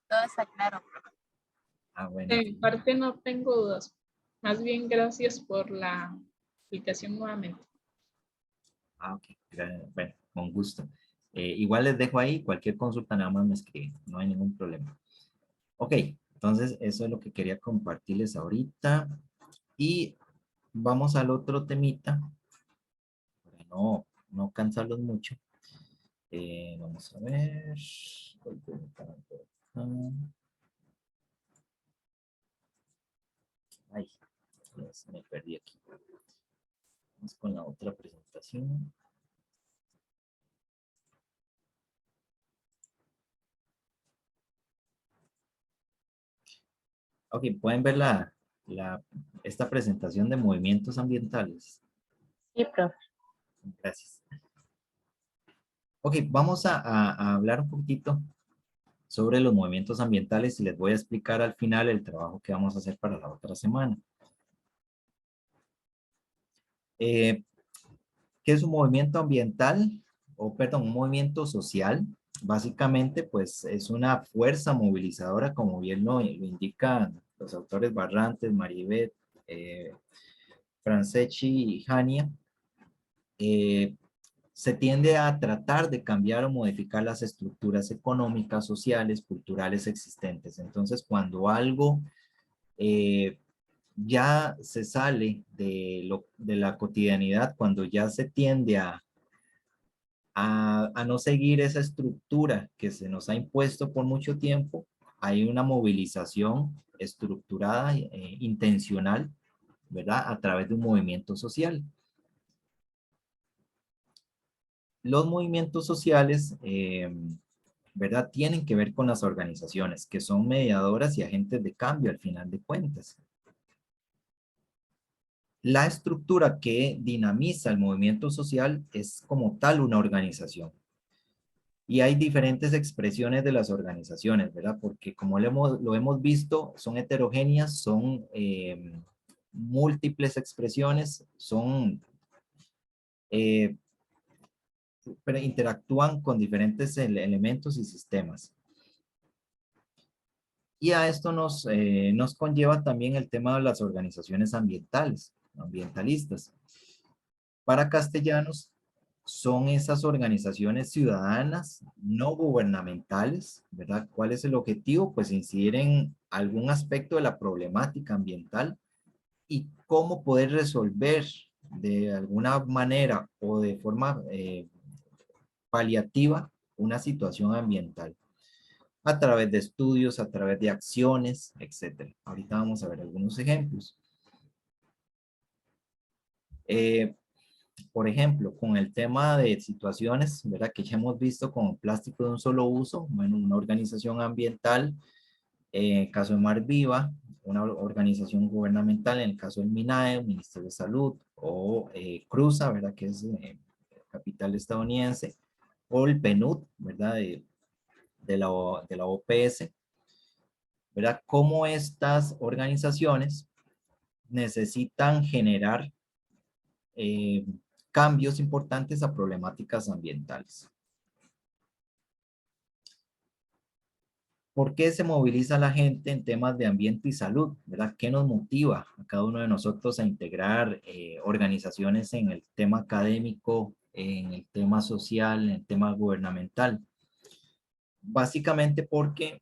Todo está claro. Ah, bueno. De mi parte no tengo dudas. Más bien, gracias por la explicación nuevamente. Ah, ok. Bueno, con gusto. Igual les dejo ahí, cualquier consulta nada más me escriben, no hay ningún problema. Ok, entonces eso es lo que quería compartirles ahorita. Y vamos al otro temita, para no cansarlos mucho. Vamos a ver. Ay, me perdí aquí. Vamos con la otra presentación. Ok, pueden ver esta presentación de movimientos ambientales. Sí, profe. Gracias. Ok, vamos a hablar un poquito sobre los movimientos ambientales y les voy a explicar al final el trabajo que vamos a hacer para la otra semana. ¿Qué es un movimiento ambiental? O perdón, un movimiento social. básicamente, pues es una fuerza movilizadora, como bien lo indican los autores Barrantes, Maribet, Franceschi y Hania. Se tiende a tratar de cambiar o modificar las estructuras económicas, sociales, culturales existentes. Entonces, cuando algo ya se sale de la cotidianidad, cuando ya se tiende a no seguir esa estructura que se nos ha impuesto por mucho tiempo, hay una movilización estructurada, intencional, ¿verdad? A través de un movimiento social. Los movimientos sociales, ¿verdad? Tienen que ver con las organizaciones, que son mediadoras y agentes de cambio al final de cuentas. La estructura que dinamiza el movimiento social es como tal una organización. Y hay diferentes expresiones de las organizaciones, ¿verdad? Porque como lo hemos visto, son heterogéneas, son múltiples expresiones, pero interactúan con diferentes elementos y sistemas. Y a esto nos conlleva también el tema de las organizaciones ambientalistas. Para Castellanos, son esas organizaciones ciudadanas no gubernamentales, ¿verdad? ¿Cuál es el objetivo? Pues incidir en algún aspecto de la problemática ambiental y cómo poder resolver de alguna manera o de forma paliativa una situación ambiental a través de estudios, a través de acciones, etc. Ahorita vamos a ver algunos ejemplos. Por ejemplo, con el tema de situaciones, ¿verdad? Que ya hemos visto con plástico de un solo uso, bueno, una organización ambiental, en el caso de Mar Viva, una organización gubernamental, en el caso del MINAE, el Ministerio de Salud, o CRUSA, ¿verdad? Que es capital estadounidense, o el PNUD, ¿verdad? De la OPS, ¿verdad? Cómo estas organizaciones necesitan generar cambios importantes a problemáticas ambientales. ¿Por qué se moviliza la gente en temas de ambiente y salud? ¿Verdad? ¿Qué nos motiva a cada uno de nosotros a integrar organizaciones en el tema académico, en el tema social, en el tema gubernamental? Básicamente porque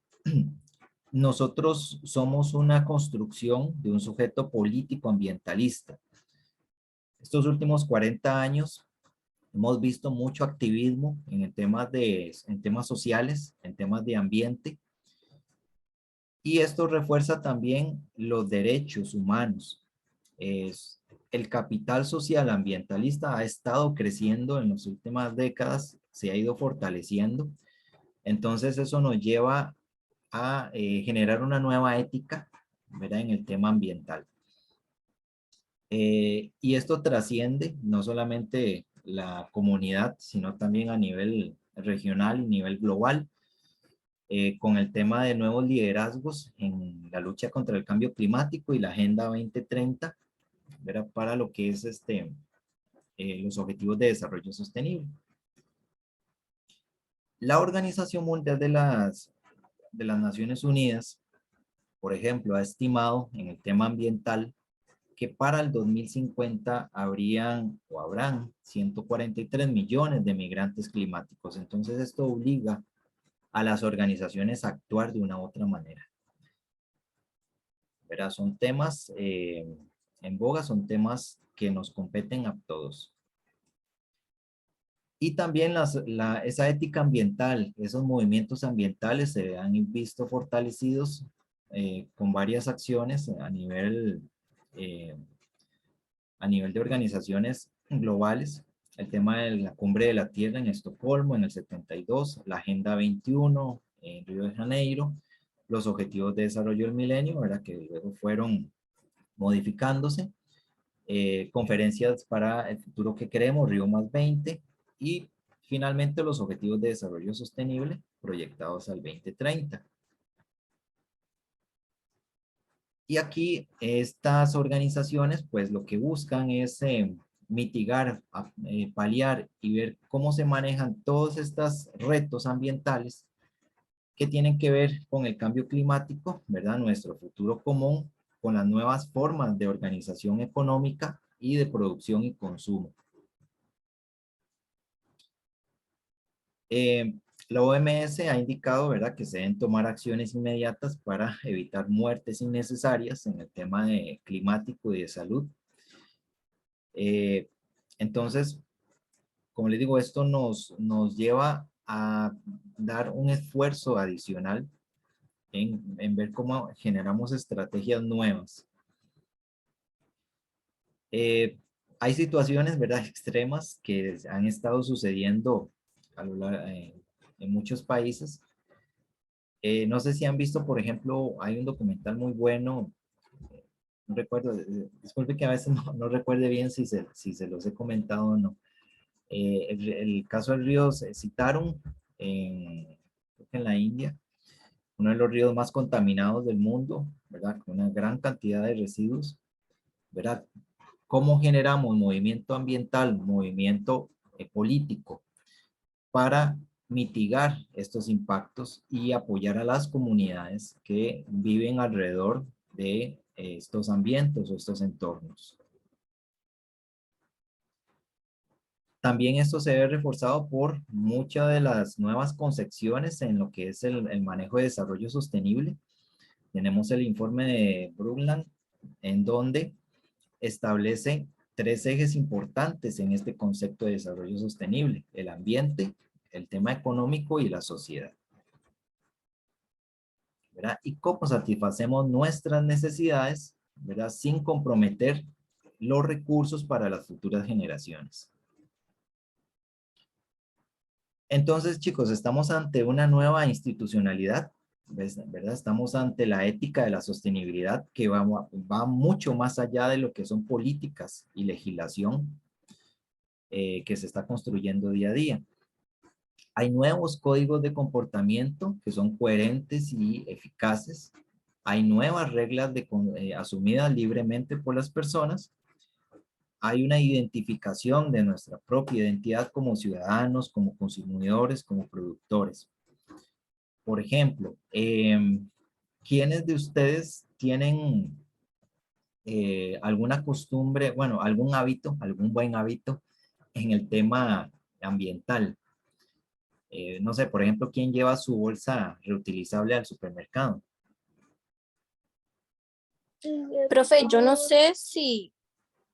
nosotros somos una construcción de un sujeto político ambientalista. Estos últimos 40 años hemos visto mucho activismo en temas sociales, en temas de ambiente, y esto refuerza también los derechos humanos. El capital social ambientalista ha estado creciendo en las últimas décadas, se ha ido fortaleciendo, entonces eso nos lleva a generar una nueva ética, ¿verdad? En el tema ambiental. Y esto trasciende no solamente la comunidad, sino también a nivel regional y nivel global, con el tema de nuevos liderazgos en la lucha contra el cambio climático y la Agenda 2030, ¿verdad? Para lo que es los Objetivos de Desarrollo Sostenible. La Organización Mundial de las Naciones Unidas, por ejemplo, ha estimado en el tema ambiental que para el 2050 habrán 143 millones de migrantes climáticos. Entonces esto obliga a las organizaciones a actuar de una u otra manera. ¿Verdad? Son temas en boga, son temas que nos competen a todos. Y también esa ética ambiental, esos movimientos ambientales se han visto fortalecidos con varias acciones a nivel de organizaciones globales. El tema de la Cumbre de la Tierra en Estocolmo en el 72, la Agenda 21 en Río de Janeiro, los Objetivos de Desarrollo del Milenio, ¿verdad? Que luego fueron modificándose, conferencias para el futuro que queremos, Río +20, y finalmente los Objetivos de Desarrollo Sostenible proyectados al 2030. Y aquí estas organizaciones pues lo que buscan es mitigar, paliar y ver cómo se manejan todos estos retos ambientales que tienen que ver con el cambio climático, ¿verdad? Nuestro futuro común, con las nuevas formas de organización económica y de producción y consumo. La OMS ha indicado, ¿verdad?, que se deben tomar acciones inmediatas para evitar muertes innecesarias en el tema de climático y de salud. Entonces, como les digo, esto nos lleva a dar un esfuerzo adicional en ver cómo generamos estrategias nuevas. Hay situaciones, ¿verdad?, extremas que han estado sucediendo a lo largo, en muchos países. No sé si han visto, por ejemplo, hay un documental muy bueno, no recuerdo, disculpe que a veces no recuerde bien si se los he comentado o no. El caso del río Citarum, creo que en la India, uno de los ríos más contaminados del mundo, ¿verdad? Con una gran cantidad de residuos, ¿verdad? ¿Cómo generamos movimiento ambiental, movimiento político para mitigar estos impactos y apoyar a las comunidades que viven alrededor de estos ambientes o estos entornos? También esto se ve reforzado por muchas de las nuevas concepciones en lo que es el manejo de desarrollo sostenible. Tenemos el informe de Brundtland, en donde establece 3 ejes importantes en este concepto de desarrollo sostenible: el ambiente, el tema económico y la sociedad, ¿verdad? Y cómo satisfacemos nuestras necesidades, ¿verdad?, sin comprometer los recursos para las futuras generaciones. Entonces, chicos, estamos ante una nueva institucionalidad, ¿verdad? Estamos ante la ética de la sostenibilidad que va mucho más allá de lo que son políticas y legislación que se está construyendo día a día. Hay nuevos códigos de comportamiento que son coherentes y eficaces. Hay nuevas reglas asumidas libremente por las personas. Hay una identificación de nuestra propia identidad como ciudadanos, como consumidores, como productores. Por ejemplo, ¿quiénes de ustedes tienen alguna costumbre, bueno, algún hábito, algún buen hábito en el tema ambiental? No sé, por ejemplo, ¿quién lleva su bolsa reutilizable al supermercado? Profe, yo no sé si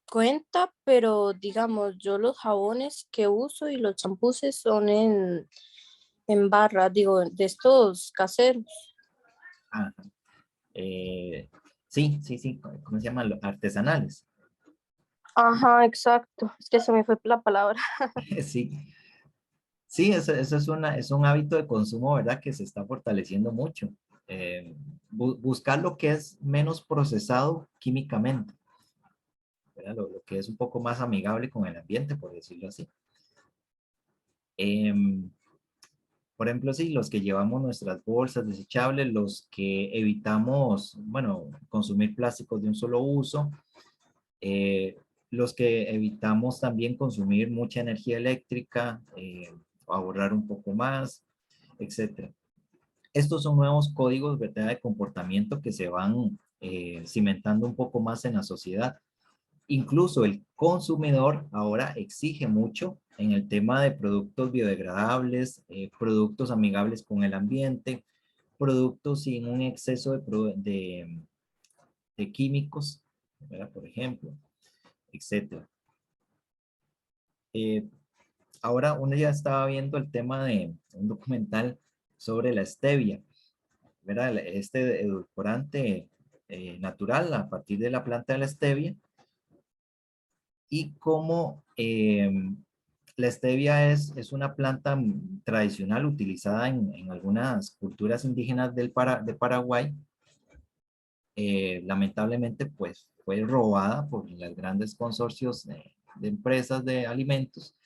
cuenta, pero digamos, yo los jabones que uso y los champuses son en barra, digo, de estos caseros. Ajá. Sí, ¿cómo se llaman? Artesanales. Ajá, exacto. Es que se me fue la palabra. Sí, eso es un hábito de consumo, ¿verdad?, que se está fortaleciendo mucho. Buscar lo que es menos procesado químicamente, ¿verdad? Lo que es un poco más amigable con el ambiente, por decirlo así. Por ejemplo, sí, los que llevamos nuestras bolsas desechables, los que evitamos, bueno, consumir plásticos de un solo uso, los que evitamos también consumir mucha energía eléctrica, ahorrar un poco más, etc. Estos son nuevos códigos, ¿verdad?, de comportamiento que se van cimentando un poco más en la sociedad. Incluso el consumidor ahora exige mucho en el tema de productos biodegradables, productos amigables con el ambiente, productos sin un exceso de químicos, ¿verdad?, por ejemplo, etc. Ahora uno ya estaba viendo el tema de un documental sobre la stevia, ¿verdad? Este edulcorante natural a partir de la planta de la stevia, y cómo la stevia es una planta tradicional utilizada en algunas culturas indígenas de Paraguay. Lamentablemente, pues fue robada por los grandes consorcios de empresas de alimentos,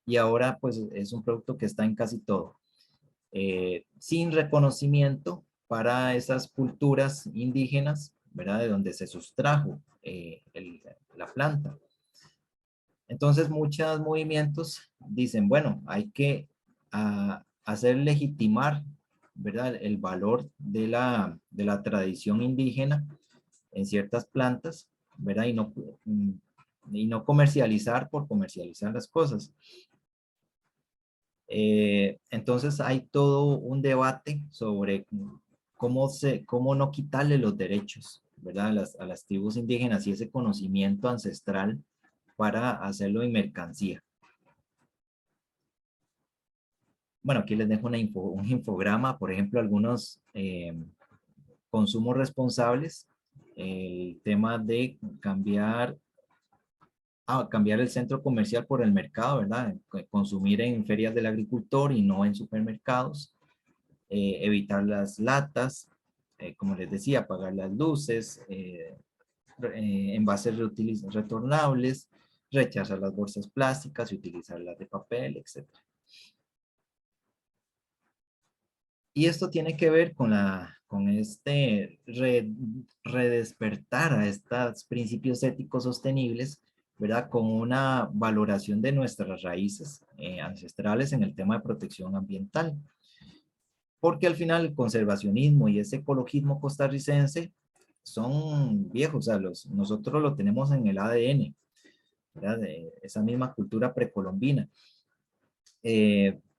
y ahora pues es un producto que está en casi todo. Sin reconocimiento para esas culturas indígenas, ¿verdad?, de donde se sustrajo la planta. Entonces, muchos movimientos dicen, bueno, hay que hacer legitimar, ¿verdad?, el valor de la tradición indígena en ciertas plantas, ¿verdad? Y no comercializar por comercializar las cosas. Entonces hay todo un debate sobre cómo no quitarle los derechos, ¿verdad?, a las tribus indígenas y ese conocimiento ancestral para hacerlo en mercancía. Bueno, aquí les dejo un infograma, por ejemplo, algunos consumos responsables, el tema de cambiar el centro comercial por el mercado, ¿verdad? Consumir en ferias del agricultor y no en supermercados. Evitar las latas, como les decía, apagar las luces, envases retornables, rechazar las bolsas plásticas y utilizarlas de papel, etc. Y esto tiene que ver con este redespertar a estos principios éticos sostenibles, ¿verdad? Con una valoración de nuestras raíces ancestrales en el tema de protección ambiental. Porque al final el conservacionismo y ese ecologismo costarricense son viejos, o sea, nosotros lo tenemos en el ADN, ¿verdad? De esa misma cultura precolombina.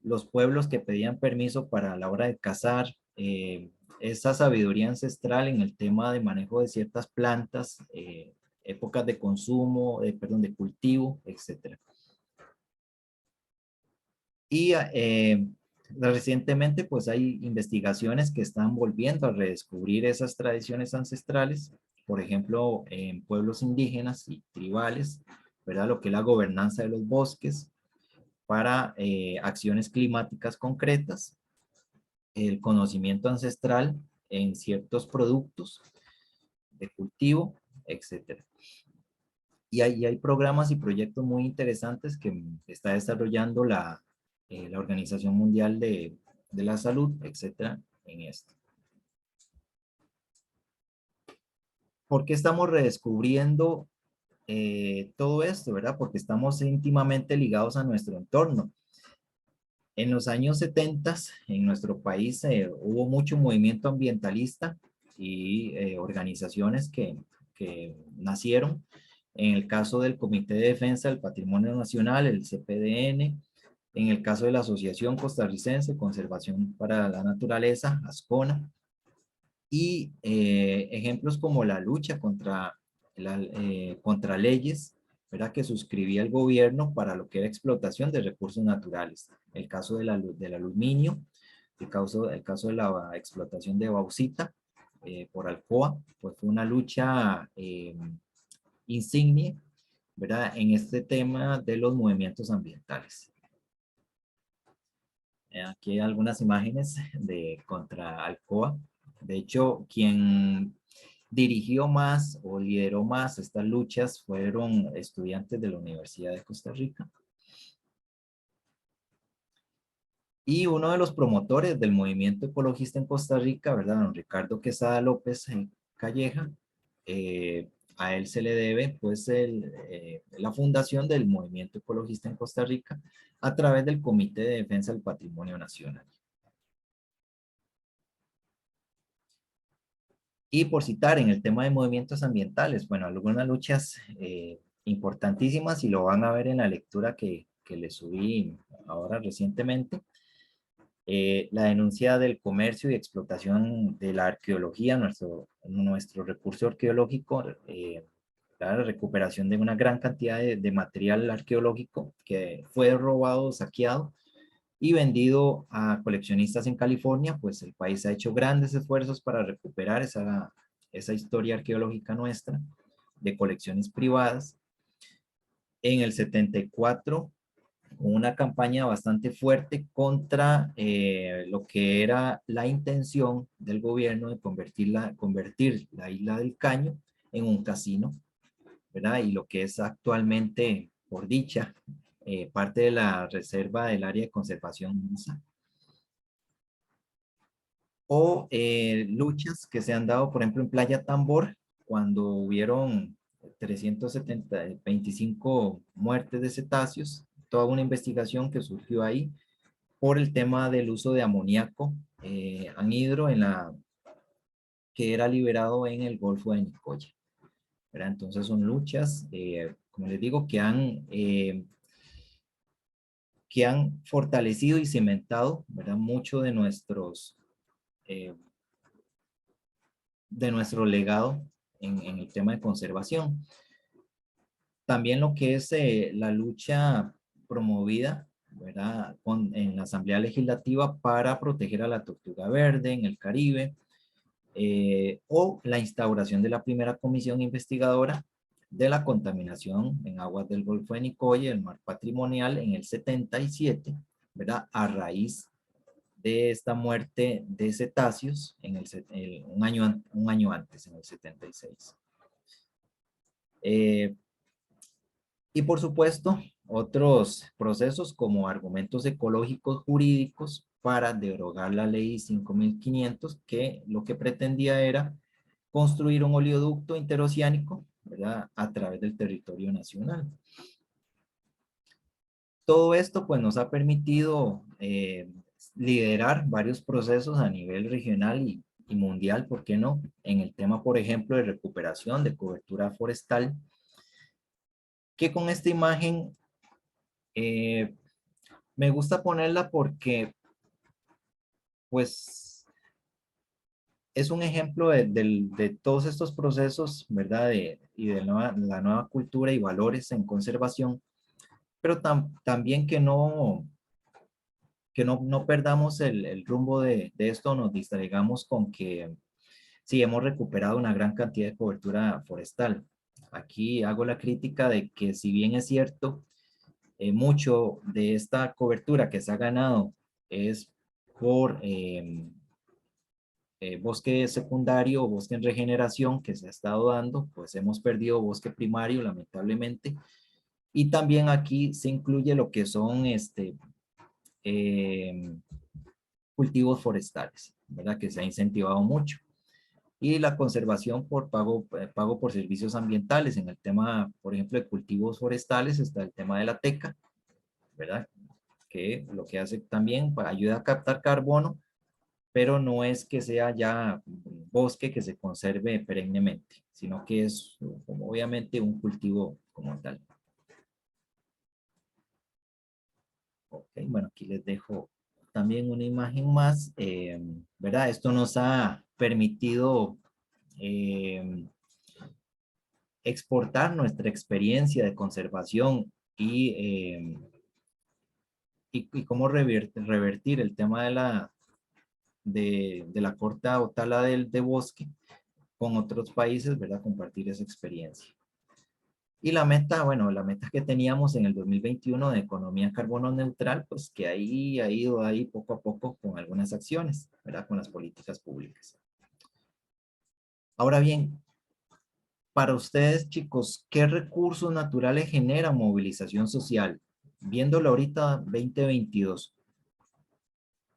Los pueblos que pedían permiso para la hora de cazar, esa sabiduría ancestral en el tema de manejo de ciertas plantas, épocas de consumo, de cultivo, etc. Y recientemente pues hay investigaciones que están volviendo a redescubrir esas tradiciones ancestrales, por ejemplo, en pueblos indígenas y tribales, ¿verdad? Lo que es la gobernanza de los bosques para acciones climáticas concretas, el conocimiento ancestral en ciertos productos de cultivo, etc. Y hay programas y proyectos muy interesantes que está desarrollando la Organización Mundial de la Salud, etcétera, en esto. ¿Por qué estamos redescubriendo todo esto, verdad? Porque estamos íntimamente ligados a nuestro entorno. En los años 70, en nuestro país hubo mucho movimiento ambientalista y organizaciones que nacieron. En el caso del Comité de Defensa del Patrimonio Nacional, el CPDN, en el caso de la Asociación Costarricense Conservación para la Naturaleza, ASCONA, y ejemplos como la lucha contra leyes, ¿verdad?, que suscribía el gobierno para lo que era explotación de recursos naturales. El caso del aluminio, el caso de la explotación de bauxita por Alcoa, pues fue una lucha insignia, ¿verdad?, en este tema de los movimientos ambientales. Aquí hay algunas imágenes contra Alcoa. De hecho, quien dirigió más o lideró más estas luchas fueron estudiantes de la Universidad de Costa Rica. Y uno de los promotores del movimiento ecologista en Costa Rica, ¿verdad?, don Ricardo Quesada López Calleja, a él se le debe pues la fundación del movimiento ecologista en Costa Rica a través del Comité de Defensa del Patrimonio Nacional. Y por citar en el tema de movimientos ambientales, bueno, algunas luchas importantísimas y lo van a ver en la lectura que les subí ahora recientemente. La denuncia del comercio y explotación de la arqueología, nuestro recurso arqueológico, la recuperación de una gran cantidad de material arqueológico que fue robado, saqueado y vendido a coleccionistas en California. Pues el país ha hecho grandes esfuerzos para recuperar esa historia arqueológica nuestra de colecciones privadas. En el 74, una campaña bastante fuerte contra lo que era la intención del gobierno de convertir la isla del Caño en un casino, ¿verdad? Y lo que es actualmente, por dicha, parte de la reserva del área de conservación MUSA. O luchas que se han dado, por ejemplo, en Playa Tambor, cuando hubieron 25 muertes de cetáceos, toda una investigación que surgió ahí por el tema del uso de amoníaco anhidro que era liberado en el Golfo de Nicoya, ¿verdad? Entonces son luchas, como les digo, que han fortalecido y cimentado, ¿verdad? Mucho de nuestro legado en el tema de conservación. También lo que es la lucha promovida, ¿verdad? En la Asamblea Legislativa para proteger a la tortuga verde en el Caribe, o la instauración de la primera comisión investigadora de la contaminación en aguas del Golfo de Nicoya, el mar patrimonial, en el 77, ¿verdad? A raíz de esta muerte de cetáceos un año antes, en el 76. Y por supuesto, otros procesos como argumentos ecológicos jurídicos para derogar la ley 5500, que lo que pretendía era construir un oleoducto interoceánico, ¿verdad?, a través del territorio nacional. Todo esto pues nos ha permitido liderar varios procesos a nivel regional y mundial, ¿por qué no? En el tema, por ejemplo, de recuperación de cobertura forestal, que con esta imagen me gusta ponerla porque pues es un ejemplo de todos estos procesos, ¿verdad? Y de la nueva cultura y valores en conservación, pero también que no perdamos el rumbo de esto, nos distraigamos con que sí hemos recuperado una gran cantidad de cobertura forestal. Aquí hago la crítica de que si bien es cierto, mucho de esta cobertura que se ha ganado es por bosque secundario o bosque en regeneración que se ha estado dando, pues hemos perdido bosque primario lamentablemente, y también aquí se incluye lo que son cultivos forestales, ¿verdad? Que se ha incentivado mucho. Y la conservación por pago por servicios ambientales. En el tema, por ejemplo, de cultivos forestales está el tema de la teca, ¿verdad? Que lo que hace también ayuda a captar carbono, pero no es que sea ya un bosque que se conserve perennemente, sino que es como obviamente un cultivo como tal. Ok, bueno, aquí les dejo también una imagen más, ¿verdad? Esto nos ha permitido exportar nuestra experiencia de conservación y cómo revertir el tema de la corta o tala de bosque con otros países, ¿verdad? Compartir esa experiencia. Y la meta, bueno, la meta que teníamos en el 2021 de economía carbono neutral, pues que ahí ha ido ahí poco a poco con algunas acciones, ¿verdad? Con las políticas públicas. Ahora bien, para ustedes, chicos, ¿qué recursos naturales generan movilización social? Viéndolo ahorita 2022,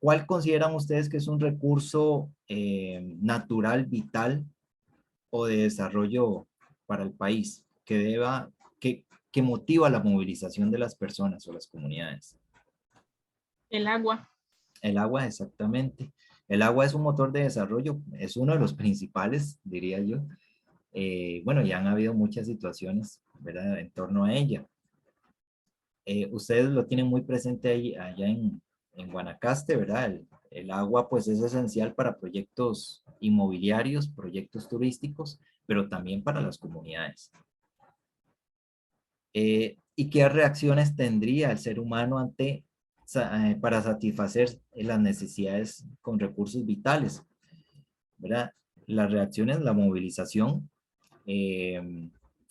¿cuál consideran ustedes que es un recurso natural, vital o de desarrollo para el país que motiva la movilización de las personas o las comunidades? El agua. El agua, exactamente. El agua es un motor de desarrollo, es uno de los principales, diría yo. Bueno, ya han habido muchas situaciones, ¿verdad?, en torno a ella. Ustedes lo tienen muy presente ahí, allá en Guanacaste, ¿verdad? El agua pues es esencial para proyectos inmobiliarios, proyectos turísticos, pero también para las comunidades. ¿Y qué reacciones tendría el ser humano para satisfacer las necesidades con recursos vitales, ¿verdad? Las reacciones, la movilización,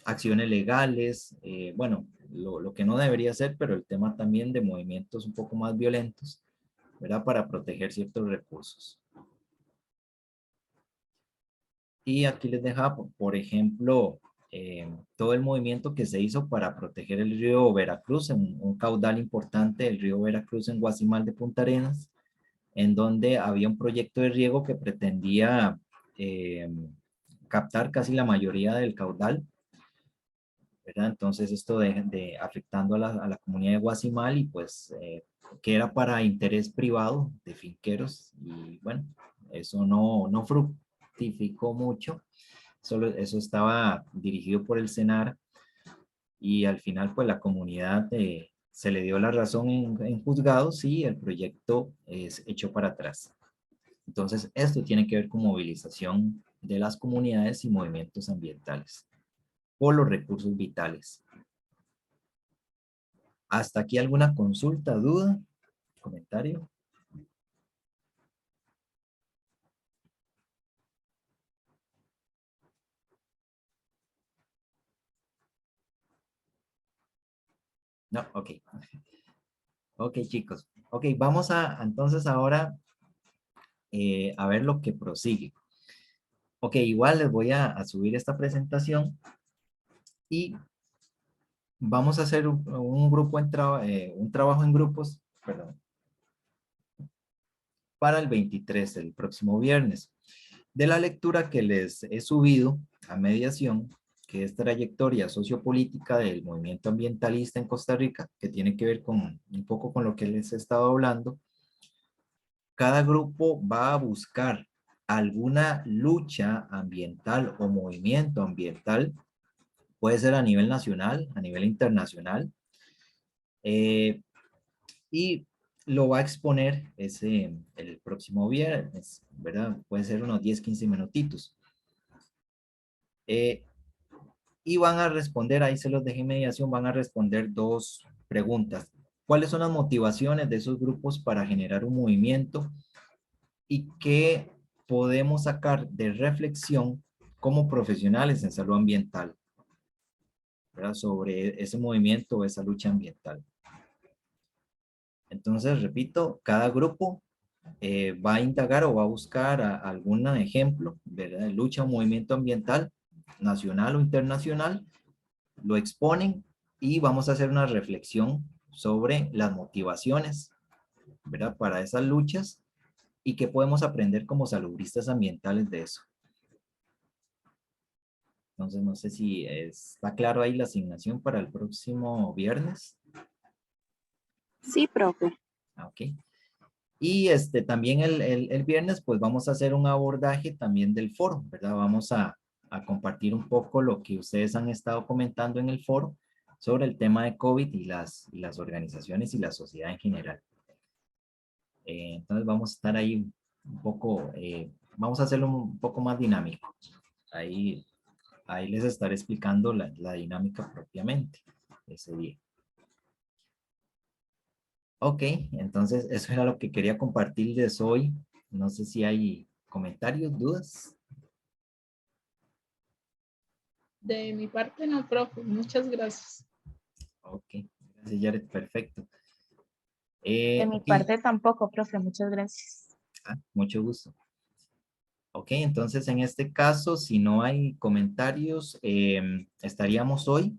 acciones legales, bueno, lo que no debería ser, pero el tema también de movimientos un poco más violentos, ¿verdad? Para proteger ciertos recursos. Y aquí les dejaba, por ejemplo, todo el movimiento que se hizo para proteger el río Veracruz, un caudal importante del río Veracruz en Guasimal de Punta Arenas, en donde había un proyecto de riego que pretendía captar casi la mayoría del caudal, ¿verdad? Entonces esto de afectando a la comunidad de Guasimal y pues que era para interés privado de finqueros y bueno, eso no fructificó mucho, solo eso estaba dirigido por el CENAR y al final pues la comunidad se le dio la razón en juzgados y el proyecto es hecho para atrás. Entonces esto tiene que ver con movilización de las comunidades y movimientos ambientales por los recursos vitales. ¿Hasta aquí alguna consulta, duda, comentario? No, ok. Ok, chicos. Ok, vamos a entonces ahora a ver lo que prosigue. Ok, igual les voy a subir esta presentación y vamos a hacer un grupo un trabajo en grupos, perdón, para el 23, el próximo viernes. De la lectura que les he subido a mediación, que es trayectoria sociopolítica del movimiento ambientalista en Costa Rica, que tiene que ver con un poco con lo que les he estado hablando, cada grupo va a buscar alguna lucha ambiental o movimiento ambiental, puede ser a nivel nacional, a nivel internacional, y lo va a exponer el próximo viernes, ¿verdad? Puede ser unos 10, 15 minutitos. Y van a responder, ahí se los dejé en mediación, van a responder 2 preguntas. ¿Cuáles son las motivaciones de esos grupos para generar un movimiento? ¿Y qué podemos sacar de reflexión como profesionales en salud ambiental, ¿verdad? Sobre ese movimiento o esa lucha ambiental? Entonces, repito, cada grupo va a indagar o va a buscar algún ejemplo, ¿verdad? De lucha o movimiento ambiental, nacional o internacional, lo exponen y vamos a hacer una reflexión sobre las motivaciones, ¿verdad? Para esas luchas y qué podemos aprender como salubristas ambientales de eso. Entonces, no sé si está claro ahí la asignación para el próximo viernes. Sí, profe. Ok. Y también el viernes, pues vamos a hacer un abordaje también del foro, ¿verdad? Vamos a compartir un poco lo que ustedes han estado comentando en el foro sobre el tema de COVID y las organizaciones y la sociedad en general. Entonces vamos a estar ahí un poco, vamos a hacerlo un poco más dinámico. Ahí les estaré explicando la dinámica propiamente ese día. Ok, entonces eso era lo que quería compartirles hoy. No sé si hay comentarios, dudas. De mi parte no, profe. Muchas gracias. Ok, gracias, Jared. Perfecto. De mi parte tampoco, profe. Muchas gracias. Mucho gusto. Ok, entonces en este caso, si no hay comentarios, estaríamos hoy.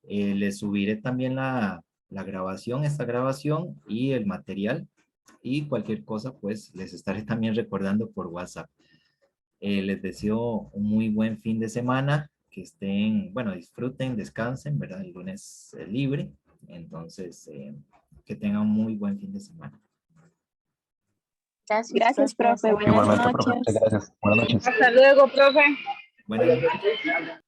Les subiré también esta grabación y el material. Y cualquier cosa, pues les estaré también recordando por WhatsApp. Les deseo un muy buen fin de semana. Que estén, bueno, disfruten, descansen, ¿verdad? El lunes es libre. Entonces, que tengan un muy buen fin de semana. Gracias, profe. Buenas Igualmente, noches. profe. Muchas gracias. Buenas noches. Hasta luego, profe. Buenas noches.